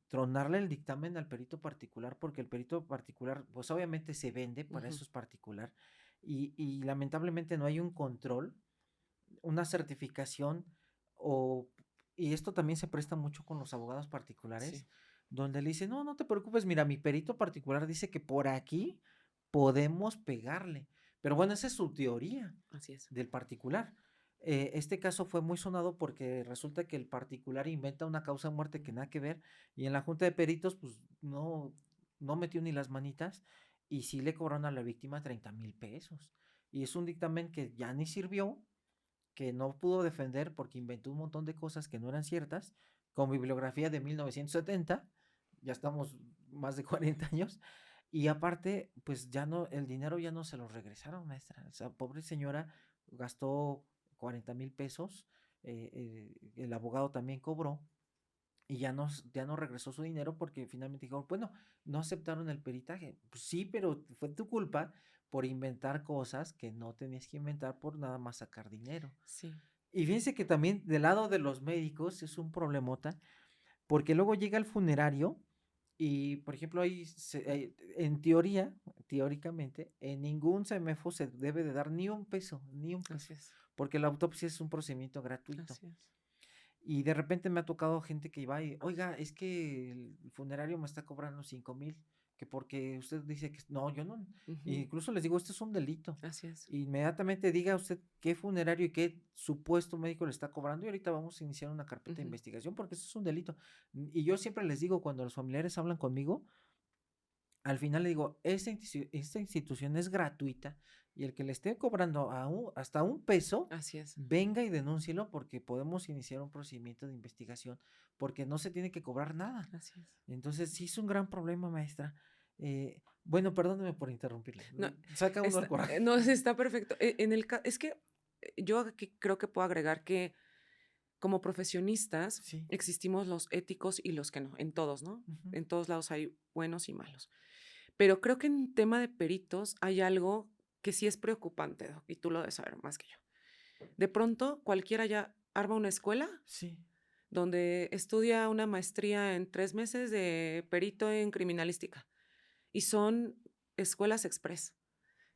tronarle el dictamen al perito particular porque el perito particular pues obviamente se vende, para Ujú. eso es particular y lamentablemente no hay un control, una certificación o y esto también se presta mucho con los abogados particulares Sí, donde le dicen, no, no te preocupes, mira, mi perito particular dice que por aquí podemos pegarle, pero bueno, esa es su teoría así es. del particular. Este caso fue muy sonado porque resulta que el particular inventa una causa de muerte que nada que ver y en la junta de peritos pues no metió ni las manitas y sí le cobraron a la víctima 30,000 pesos. Y es un dictamen que ya ni sirvió, que no pudo defender porque inventó un montón de cosas que no eran ciertas, con bibliografía de 1970, ya estamos más de 40 años, y aparte, pues ya no, el dinero ya no se lo regresaron, maestra. O sea, pobre señora gastó 40,000 pesos, el abogado también cobró, y ya no regresó su dinero porque finalmente dijo, bueno, no aceptaron el peritaje. Pues sí, pero fue tu culpa por inventar cosas que no tenías que inventar por nada más sacar dinero. Sí. Y fíjense que también del lado de los médicos es un problemota, porque luego llega el funerario y, por ejemplo, en teoría, teóricamente, en ningún CEMEFO se debe de dar ni un peso, Así es. porque la autopsia es un procedimiento gratuito. Así es. Y de repente me ha tocado gente que va y, oiga, es que el funerario me está cobrando 5,000, que porque usted dice que no, yo no. Ujú. Incluso les digo, esto es un delito. Así es. Inmediatamente diga usted qué funerario y qué supuesto médico le está cobrando y ahorita vamos a iniciar una carpeta de Ujú. investigación porque eso es un delito. Y yo siempre les digo cuando los familiares hablan conmigo, al final le digo, esta institución es gratuita y el que le esté cobrando hasta un peso, Así es. venga y denúncielo porque podemos iniciar un procedimiento de investigación porque no se tiene que cobrar nada. Así es. Entonces, sí es un gran problema, maestra. Bueno, perdóneme por interrumpirle. No, Saca uno el coraje. no, sí está perfecto. Es que yo aquí creo que puedo agregar que como profesionistas Sí. existimos los éticos y los que no, en todos, ¿no? Ujú. En todos lados hay buenos y malos. Pero creo que en tema de peritos hay algo que sí es preocupante, Doc, y tú lo debes saber más que yo. De pronto, cualquiera ya arma una escuela Sí. donde estudia una maestría en 3 meses de perito en criminalística. Y son escuelas express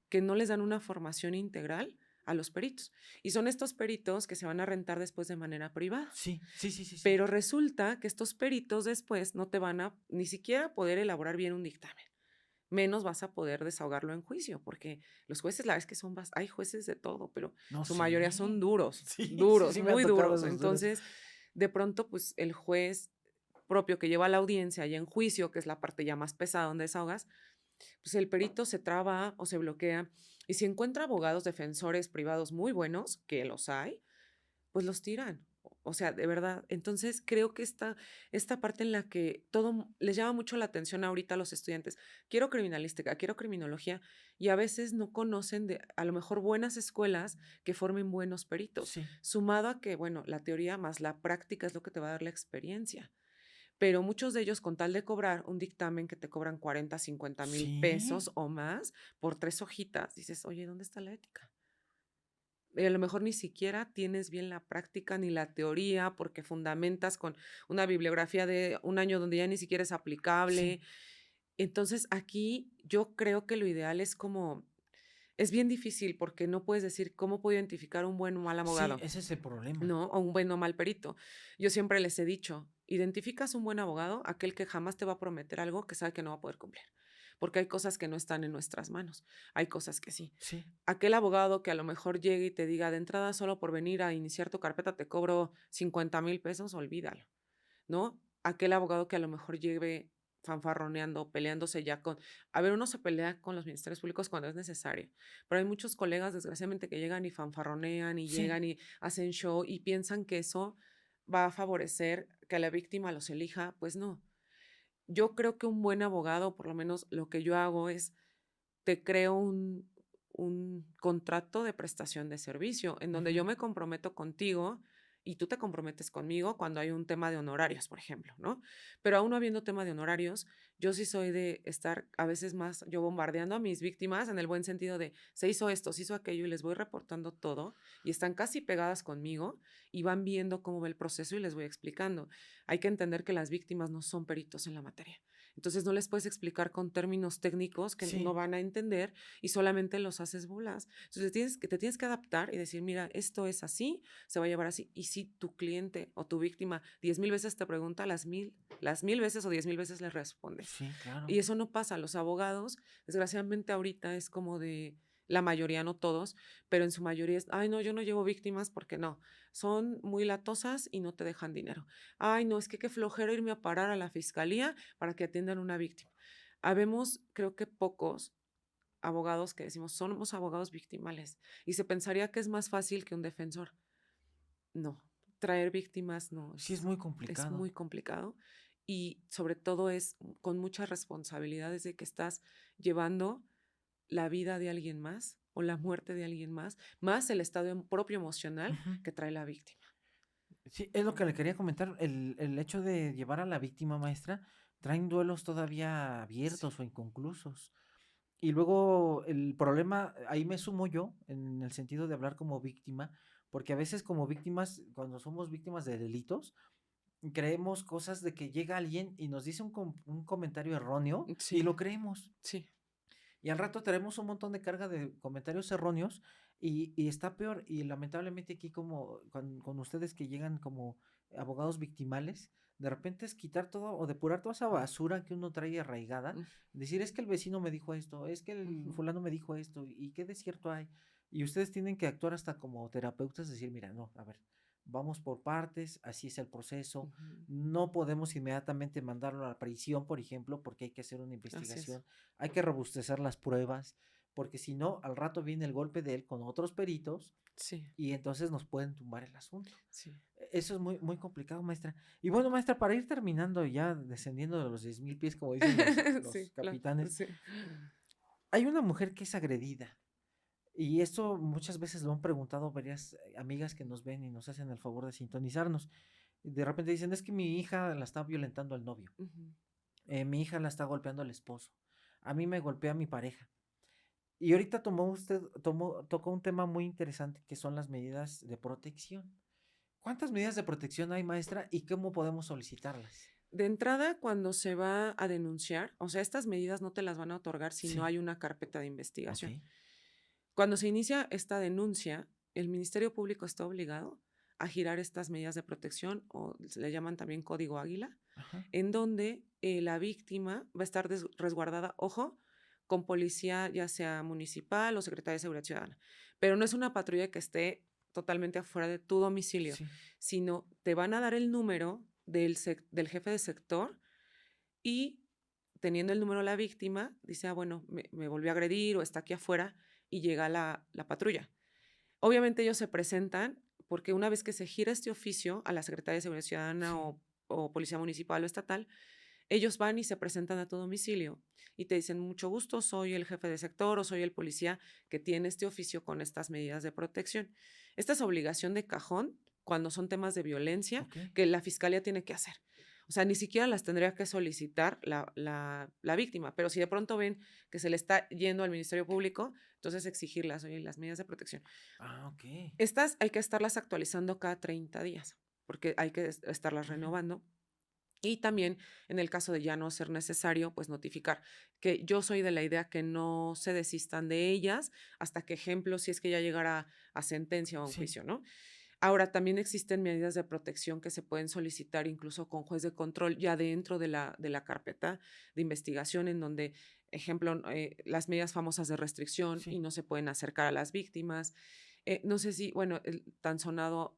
que no les dan una formación integral a los peritos. Y son estos peritos que se van a rentar después de manera privada. Sí, sí, sí, sí, sí. Pero resulta que estos peritos después no te van a ni siquiera poder elaborar bien un dictamen. Menos vas a poder desahogarlo en juicio, porque los jueces, la verdad es que hay jueces de todo, pero No, su mayoría son sí. duros, Sí, sí, duros, sí me han muy tocado duros. esos duros. Entonces, de pronto, pues el juez propio que lleva la audiencia y en juicio, que es la parte ya más pesada donde desahogas, pues el perito se traba o se bloquea. Y si encuentra abogados defensores privados muy buenos, que los hay, pues los tiran. O sea, de verdad. Entonces, creo que esta parte en la que les llama mucho la atención ahorita a los estudiantes. Quiero criminalística, quiero criminología, y a veces no conocen de, a lo mejor, buenas escuelas que formen buenos peritos. Sí, Sumado a que, bueno, la teoría más la práctica es lo que te va a dar la experiencia. Pero muchos de ellos, con tal de cobrar un dictamen que te cobran 40, 50,000 sí, pesos o más por 3 hojitas, dices, oye, ¿dónde está la ética? Y a lo mejor ni siquiera tienes bien la práctica ni la teoría porque fundamentas con una bibliografía de un año donde ya ni siquiera es aplicable. sí. Entonces, aquí yo creo que lo ideal es como Es bien difícil porque no puedes decir cómo puedo identificar un buen o mal Sí, abogado, ese es el problema. ¿no? O un buen o mal perito. Yo siempre les he dicho, identificas un buen abogado, aquel que jamás te va a prometer algo que sabe que no va a poder cumplir, porque hay cosas que no están en nuestras manos, hay cosas que sí. Sí, Aquel abogado que a lo mejor llegue y te diga de entrada solo por venir a iniciar tu carpeta te cobro 50,000 pesos, olvídalo, ¿no? Aquel abogado que a lo mejor lleve fanfarroneando, peleándose ya con... A ver, uno se pelea con los ministerios públicos cuando es necesario, pero hay muchos colegas, desgraciadamente, que llegan y fanfarronean y sí. llegan y hacen show y piensan que eso va a favorecer que la víctima los elija. Pues no. Yo creo que un buen abogado, por lo menos lo que yo hago es te creo un contrato de prestación de servicio en donde yo Ujú. me comprometo contigo y tú te comprometes conmigo cuando hay un tema de honorarios, por ejemplo, ¿no? Pero aún no habiendo tema de honorarios, yo sí soy de estar a veces más yo bombardeando a mis víctimas en el buen sentido de se hizo esto, se hizo aquello y les voy reportando todo y están casi pegadas conmigo y van viendo cómo va el proceso y les voy explicando. Hay que entender que las víctimas no son peritos en la materia. Entonces no les puedes explicar con términos técnicos que no Sí, van a entender y solamente los haces bolas. Entonces te tienes que adaptar y decir, mira, esto es así, se va a llevar así. Y si tu cliente o tu víctima 10,000 veces te pregunta, las mil veces o 10,000 veces le respondes. sí, claro. Y eso no pasa. Los abogados, desgraciadamente ahorita es como de la mayoría, no todos, pero en su mayoría es, ay, no, yo no llevo víctimas porque no, son muy latosas y no te dejan dinero. Ay, no, es que qué flojera irme a parar a la fiscalía para que atiendan una víctima. Habemos, creo que pocos abogados que decimos, somos abogados victimales y se pensaría que es más fácil que un defensor. No, traer víctimas no, Sí, es es, muy es complicado. muy complicado y sobre todo es con muchas responsabilidades de que estás llevando la vida de alguien más o la muerte de alguien más el estado propio emocional Ujú. que trae la víctima. Sí, es lo que le quería comentar. El hecho de llevar a la víctima maestra traen duelos todavía Sí. abiertos o inconclusos. Y luego el problema, ahí me sumo yo, en el sentido de hablar como víctima, porque a veces como víctimas, cuando somos víctimas de delitos, creemos cosas de que llega alguien y nos dice un comentario erróneo y Sí, lo creemos. sí. Y al rato tenemos un montón de carga de comentarios erróneos y está peor. Y lamentablemente aquí como con ustedes que llegan como abogados victimales, de repente es quitar todo o depurar toda esa basura que uno trae arraigada. Mm, Decir, es que el vecino me dijo esto, es que el ujú. fulano me dijo esto, y qué de cierto hay. Y ustedes tienen que actuar hasta como terapeutas, decir, mira, no, a ver, vamos por partes, así es el proceso. Ujú. No podemos inmediatamente mandarlo a la prisión, por ejemplo, porque hay que hacer una Así es. investigación, hay que robustecer las pruebas, porque si no, al rato viene el golpe de él con otros peritos Sí, y entonces nos pueden tumbar el asunto. sí. Eso es muy, muy complicado, maestra. Y bueno, maestra, para ir terminando ya, descendiendo de los 10,000 pies, como dicen los Sí, capitanes, sí. hay una mujer que es agredida. Y esto muchas veces lo han preguntado varias amigas que nos ven y nos hacen el favor de sintonizarnos. De repente dicen, es que mi hija la está violentando el novio. Ujú. Mi hija la está golpeando el esposo. A mí me golpea mi pareja. Y ahorita tocó un tema muy interesante que son las medidas de protección. ¿Cuántas medidas de protección hay, maestra, y cómo podemos solicitarlas? De entrada, cuando se va a denunciar, o sea, estas medidas no te las van a otorgar si no Sí, hay una carpeta de ok. investigación. Cuando se inicia esta denuncia, el Ministerio Público está obligado a girar estas medidas de protección, o se le llaman también Código Águila, Ajá. en donde la víctima va a estar resguardada, ojo, con policía ya sea municipal o Secretaría de Seguridad Ciudadana. Pero no es una patrulla que esté totalmente afuera de tu domicilio, Sí, sino te van a dar el número del jefe de sector y teniendo el número de la víctima, dice, ah, bueno, me volvió a agredir o está aquí afuera y llega la patrulla. Obviamente ellos se presentan porque una vez que se gira este oficio a la Secretaría de Seguridad Ciudadana sí. o Policía Municipal o Estatal, ellos van y se presentan a tu domicilio y te dicen, mucho gusto, soy el jefe de sector o soy el policía que tiene este oficio con estas medidas de protección. Esta es obligación de cajón cuando son temas de violencia Ok. que la fiscalía tiene que hacer. O sea, ni siquiera las tendría que solicitar la víctima, pero si de pronto ven que se le está yendo al Ministerio Público, entonces exigirlas, oye, las medidas de protección. Ah, ok. Estas hay que estarlas actualizando cada 30 días, porque hay que estarlas Ujú. renovando Y también, en el caso de ya no ser necesario, pues notificar, que yo soy de la idea que no se desistan de ellas hasta que, ejemplo, si es que ya llegara a sentencia o a un Sí, juicio, ¿no? Ahora, también existen medidas de protección que se pueden solicitar incluso con juez de control ya dentro de la carpeta de investigación, en donde, ejemplo, las medidas famosas de restricción y sí, no se pueden acercar a las víctimas. No sé si, bueno, tan sonado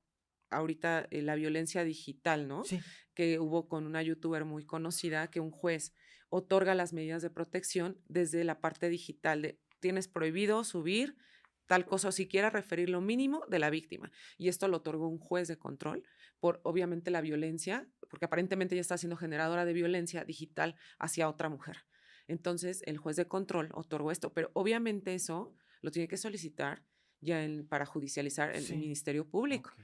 ahorita la violencia digital, ¿no? sí. Que hubo con una youtuber muy conocida que un juez otorga las medidas de protección desde la parte digital de tienes prohibido subir tal cosa o siquiera referir lo mínimo de la víctima. Y esto lo otorgó un juez de control por obviamente la violencia, porque aparentemente ella está siendo generadora de violencia digital hacia otra mujer. Entonces, el juez de control otorgó esto, pero obviamente eso lo tiene que solicitar ya para judicializar el Sí, Ministerio Público. ok.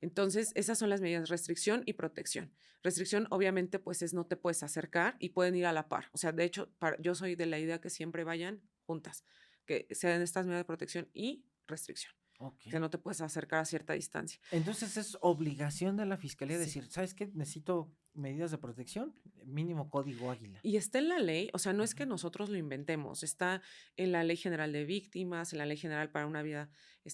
Entonces, esas son las medidas, restricción y protección. Restricción, obviamente, pues es no te puedes acercar y pueden ir a la par. O sea, de hecho, yo soy de la idea que siempre vayan juntas, que sean estas medidas de protección y restricción, Ok. que no te puedes acercar a cierta distancia. Entonces es obligación de la fiscalía Sí. decir, ¿sabes qué? Necesito medidas de protección, mínimo código águila. Y está en la ley, o sea, no es Ujú. que nosotros lo inventemos, está en la Ley General de Víctimas, en la Ley General para una vida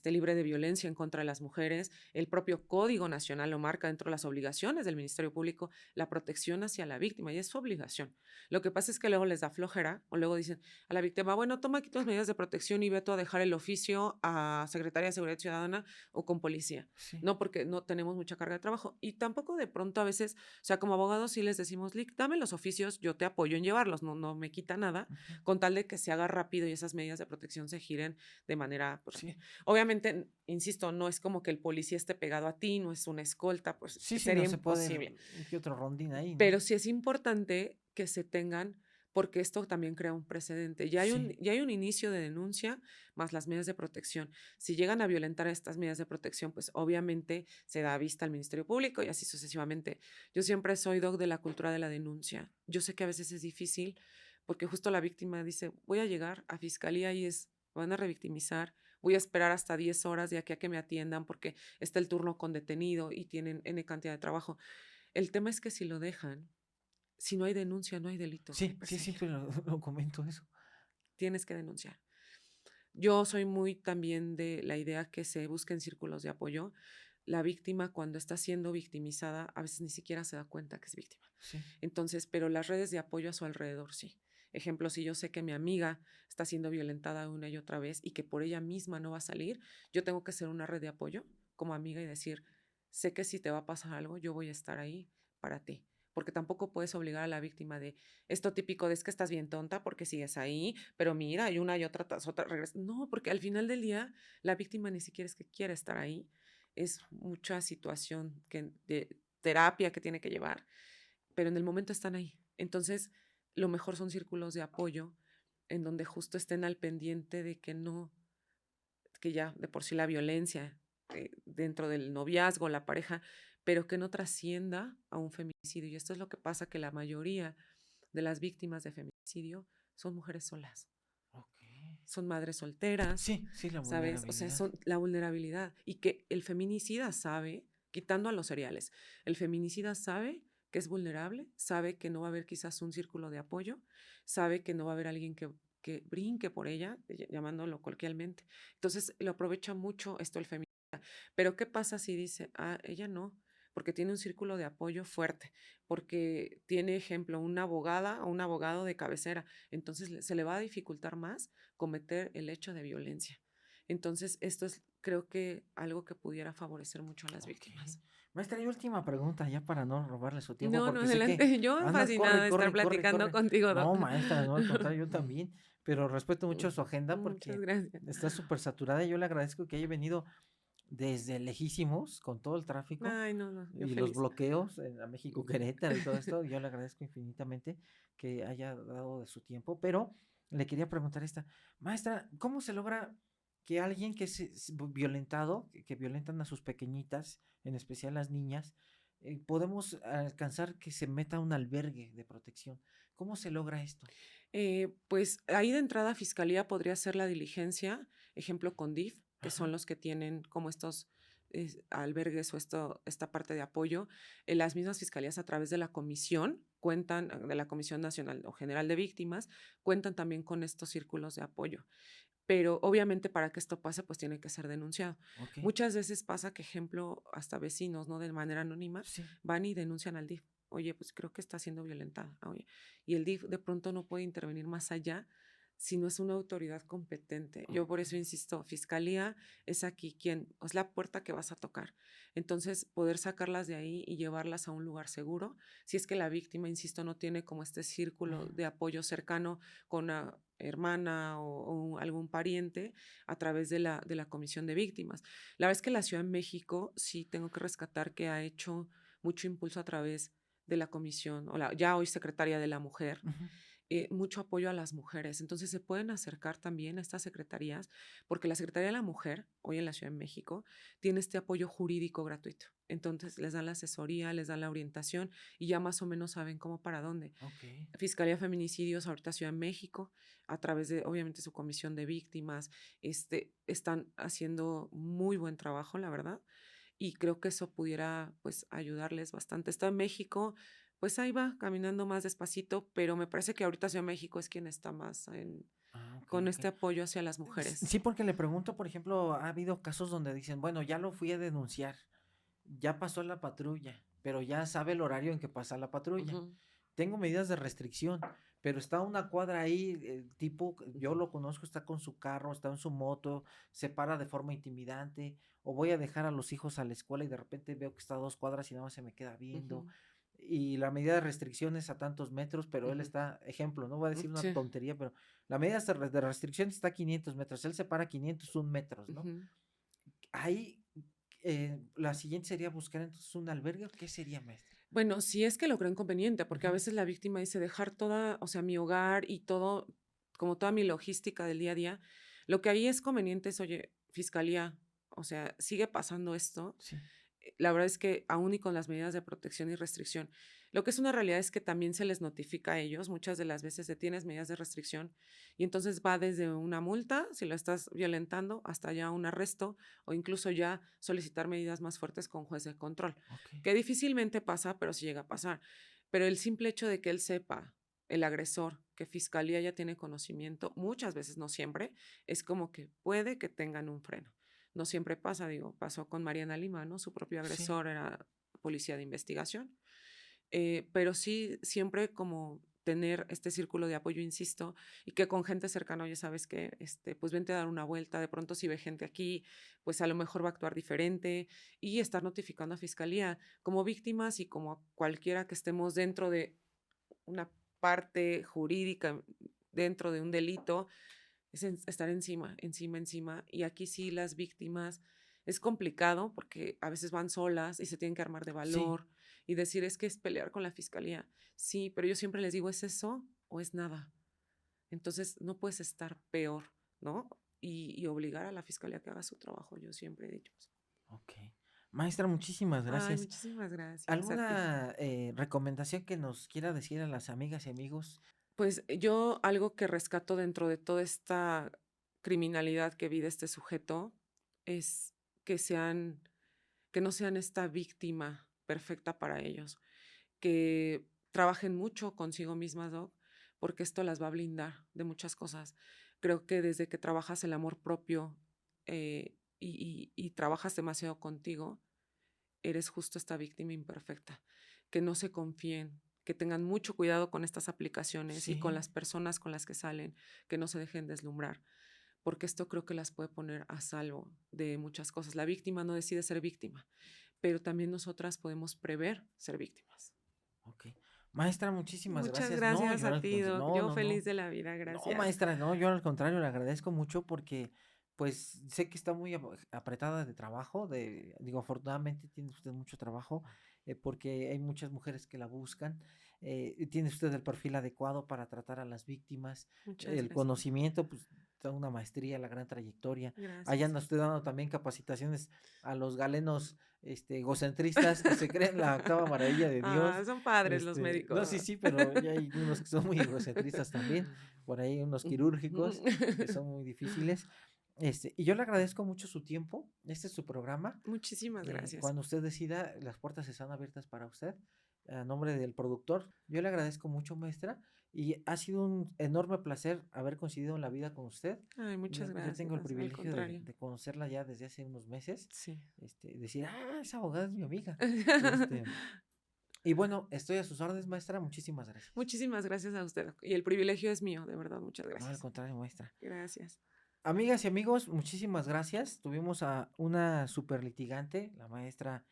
libre de violencia en contra de las mujeres, el propio Código Nacional lo marca dentro de las obligaciones del Ministerio Público, la protección hacia la víctima, y es su obligación. Lo que pasa es que luego les da flojera, o luego dicen a la víctima, bueno, toma aquí tus medidas de protección y ve tú a dejar el oficio a Secretaría de Seguridad Ciudadana o con policía. Sí. No, porque no tenemos mucha carga de trabajo. Y tampoco de pronto a veces, o sea, como abogados sí les decimos, Lick, dame los oficios, yo te apoyo en llevarlos, no me quita nada, Ujú. con tal de que se haga rápido y esas medidas de protección se giren de manera pues, rápida. Sí. Obviamente, insisto, no es como que el policía esté pegado a ti, no es una escolta, pues Sí, sí, sería no se puede ir imposible. que otro rondín ahí, ¿no? Pero sí es importante que se tengan, porque esto también crea un precedente. Sí, Ya hay un inicio de denuncia más las medidas de protección. Si llegan a violentar estas medidas de protección, pues obviamente se da vista al Ministerio Público y así sucesivamente. Yo siempre soy doc de la cultura de la denuncia. Yo sé que a veces es difícil porque justo la víctima dice, voy a llegar a fiscalía y me van a revictimizar, voy a esperar hasta 10 horas de aquí a que me atiendan porque está el turno con detenido y tienen N cantidad de trabajo. El tema es que si lo dejan, si no hay denuncia, no hay delito que sí, sí, perseguir. siempre lo, lo comento eso. Tienes que denunciar. Yo soy muy también de la idea que se busquen círculos de apoyo. La víctima, cuando está siendo victimizada, a veces ni siquiera se da cuenta que es víctima. Sí, Entonces, pero las redes de apoyo a su alrededor sí. Ejemplo, si yo sé que mi amiga está siendo violentada una y otra vez y que por ella misma no va a salir, yo tengo que ser una red de apoyo como amiga y decir, sé que si te va a pasar algo, yo voy a estar ahí para ti. Porque tampoco puedes obligar a la víctima de esto típico de es que estás bien tonta porque sigues ahí, pero mira, y una y otra tras otra regresa. No, porque al final del día la víctima ni siquiera es que quiera estar ahí, es mucha situación de terapia que tiene que llevar, pero en el momento están ahí. Entonces, lo mejor son círculos de apoyo en donde justo estén al pendiente de que no, que ya de por sí la violencia dentro del noviazgo, la pareja, pero que no trascienda a un feminicidio. Y esto es lo que pasa, que la mayoría de las víctimas de feminicidio son mujeres solas, ok. son madres solteras, Sí, sí, la ¿sabes? O sea, vulnerabilidad. son la vulnerabilidad y que el feminicida sabe, quitando a los seriales, el feminicida sabe que es vulnerable, sabe que no va a haber quizás un círculo de apoyo, sabe que no va a haber alguien que brinque por ella, llamándolo coloquialmente. Entonces, lo aprovecha mucho esto el feminicida. Pero ¿qué pasa si dice, ah, ella no? Porque tiene un círculo de apoyo fuerte, porque tiene, ejemplo, una abogada o un abogado de cabecera, entonces se le va a dificultar más cometer el hecho de violencia. Entonces, esto es, creo que algo que pudiera favorecer mucho a las Ok. víctimas. Maestra, y última pregunta ya para no robarle su tiempo, No, no, porque sé que adelante. Yo anda, corre, fascinada y de corre, estar y corre, y platicando corre. contigo, No, Doc. maestra, no, al contrario, yo también, pero respeto mucho su agenda Muchas porque gracias. está súper saturada y yo le agradezco que haya venido desde lejísimos con todo el tráfico Ay, no, no, yo y los feliz. bloqueos a México Querétaro y todo esto. Yo le agradezco infinitamente que haya dado de su tiempo, pero le quería preguntar esta, maestra, ¿cómo se logra que alguien que es violentado, que violentan a sus pequeñitas, en especial las niñas, podemos alcanzar que se meta a un albergue de protección? ¿Cómo se logra esto? Pues ahí de entrada Fiscalía podría hacer la diligencia, ejemplo con DIF, que son Ajá, los que tienen como estos albergues o esta parte de apoyo, las mismas fiscalías a través de la comisión cuentan, de la Comisión Nacional o General de Víctimas, cuentan también con estos círculos de apoyo. Pero obviamente para que esto pase, pues tiene que ser denunciado. Ok. Muchas veces pasa que, ejemplo, hasta vecinos, ¿no? De manera anónima, Sí. van y denuncian al DIF. Oye, pues creo que está siendo violentada. Oye. Y el DIF de pronto no puede intervenir más allá si no es una autoridad competente. Yo por eso Ok. insisto, fiscalía es aquí quien, es la puerta que vas a tocar. Entonces, poder sacarlas de ahí y llevarlas a un lugar seguro. Si es que la víctima, insisto, no tiene como este círculo Ujú. de apoyo cercano con una hermana o algún pariente a través de la Comisión de Víctimas. La verdad es que la Ciudad de México sí tengo que rescatar que ha hecho mucho impulso a través de la comisión, ya hoy secretaria de la mujer, Ujú. mucho apoyo a las mujeres. Entonces se pueden acercar también a estas secretarías, porque la Secretaría de la Mujer, hoy en la Ciudad de México, tiene este apoyo jurídico gratuito. Entonces les dan la asesoría, les dan la orientación y ya más o menos saben cómo para dónde. Ok. Fiscalía de Feminicidios, ahorita Ciudad de México, a través de, obviamente, su comisión de víctimas, están haciendo muy buen trabajo, la verdad, y creo que eso pudiera, pues, ayudarles bastante. Está en México, pues ahí va, caminando más despacito, pero me parece que ahorita Ciudad de México es quien está más Ah, ok, con ok. este apoyo hacia las mujeres. Sí, porque le pregunto, por ejemplo, ha habido casos donde dicen, bueno, ya lo fui a denunciar, ya pasó la patrulla, pero ya sabe el horario en que pasa la patrulla. Ujú, Tengo medidas de restricción, pero está una cuadra ahí, tipo, yo lo conozco, está con su carro, está en su moto, se para de forma intimidante, o voy a dejar a los hijos a la escuela y de repente veo que está a 2 cuadras y nada más se me queda viendo. ujú, Y la medida de restricción es a tantos metros, pero él ujú. está, ejemplo, no voy a decir una Sí. tontería, pero la medida de restricción está a 500 metros, él se para a 501 metros, ¿no? Ujú. Ahí, la siguiente sería buscar entonces un albergue, ¿o qué sería, maestra? Bueno, si es que lo creen conveniente, porque a Ujú. veces la víctima dice dejar toda, o sea, mi hogar y todo, como toda mi logística del día a día. Lo que ahí es conveniente es, oye, fiscalía, o sea, sigue pasando esto. Sí, La verdad es que aún y con las medidas de protección y restricción, lo que es una realidad es que también se les notifica a ellos, muchas de las veces se tienes medidas de restricción y entonces va desde una multa, si lo estás violentando, hasta ya un arresto o incluso ya solicitar medidas más fuertes con juez de control, ok. que difícilmente pasa, pero sí llega a pasar. Pero el simple hecho de que él sepa, el agresor, que fiscalía ya tiene conocimiento, muchas veces, no siempre, es como que puede que tengan un freno. No siempre pasa, digo, pasó con Mariana Lima, ¿no? Su propio Sí, agresor era policía de investigación. Pero sí, siempre como tener este círculo de apoyo, insisto, y que con gente cercana, oye, sabes que, pues vente a dar una vuelta, de pronto si ve gente aquí, pues a lo mejor va a actuar diferente y estar notificando a fiscalía como víctimas y como cualquiera que estemos dentro de una parte jurídica, dentro de un delito, es estar encima, encima, encima. Y aquí sí las víctimas es complicado porque a veces van solas y se tienen que armar de sí, valor y decir es que es pelear con la fiscalía. Sí, pero yo siempre les digo, ¿es eso o es nada? Entonces no puedes estar peor, ¿no? Y obligar a la fiscalía a que haga su trabajo, yo siempre he dicho eso. ok. Maestra, muchísimas Ay, gracias. muchísimas gracias a ti. ¿Alguna recomendación que nos quiera decir a las amigas y amigos? Pues yo algo que rescato dentro de toda esta criminalidad que vive este sujeto es que que no sean esta víctima perfecta para ellos, que trabajen mucho consigo mismas, Doc, porque esto las va a blindar de muchas cosas. Creo que desde que trabajas el amor propio y trabajas demasiado contigo, eres justo esta víctima imperfecta. Que no se confíen, que tengan mucho cuidado con estas aplicaciones y con Sí, las personas con las que salen, que no se dejen deslumbrar, porque esto creo que las puede poner a salvo de muchas cosas. La víctima no decide ser víctima, pero también nosotras podemos prever ser víctimas. ok. Maestra, muchísimas Muchas gracias. No, gracias yo a al ti, contrario, Doc. no, Yo no, feliz no. de la vida, No, gracias. maestra, no, yo al contrario le agradezco mucho porque pues sé que está muy apretada de trabajo, digo, afortunadamente tiene usted mucho trabajo porque hay muchas mujeres que la buscan, tiene usted el perfil adecuado para tratar a las víctimas, Muchas el gracias. conocimiento, pues toda una maestría, la gran trayectoria. Allá Gracias. anda usted dando también capacitaciones a los galenos egocentristas que se creen la octava maravilla de Ah, Dios. son padres los No, sí, médicos. sí, pero ya hay unos que son muy egocentristas también, por ahí unos quirúrgicos que son muy difíciles. Y yo le agradezco mucho su tiempo. Este es su programa. Muchísimas gracias. Cuando usted decida, las puertas están abiertas para usted. A nombre del productor, yo le agradezco mucho, maestra, y ha sido un enorme placer haber coincidido en la vida con usted. Ay, muchas Yo tengo el gracias. Al privilegio contrario. de conocerla ya desde hace unos meses. Sí. Decir, esa abogada es mi amiga. Y bueno, estoy a sus órdenes, maestra. Muchísimas gracias. Muchísimas gracias a usted. Y el privilegio es mío, de verdad. Muchas No, al gracias. contrario, maestra. Gracias. Amigas y amigos, muchísimas gracias. Tuvimos a una super litigante, la maestra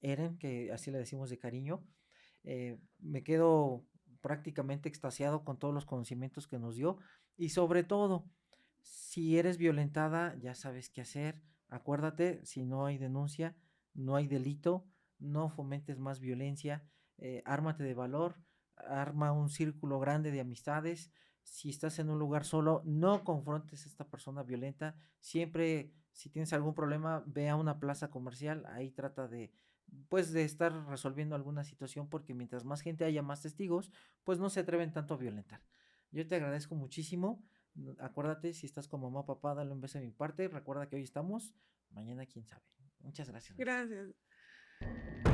Eren, que así le decimos de cariño. Me quedo prácticamente extasiado con todos los conocimientos que nos dio. Y sobre todo, si eres violentada, ya sabes qué hacer. Acuérdate, si no hay denuncia, no hay delito, no fomentes más violencia. Ármate de valor, arma un círculo grande de amistades. Si estás en un lugar solo, no confrontes a esta persona violenta. Siempre, si tienes algún problema, ve a una plaza comercial. Ahí trata de, pues, de estar resolviendo alguna situación, porque mientras más gente haya, más testigos, pues no se atreven tanto a violentar. Yo te agradezco muchísimo. Acuérdate, si estás con mamá, papá, dale un beso de mi parte. Recuerda que hoy estamos, mañana quién sabe. Muchas gracias, maestra. Gracias.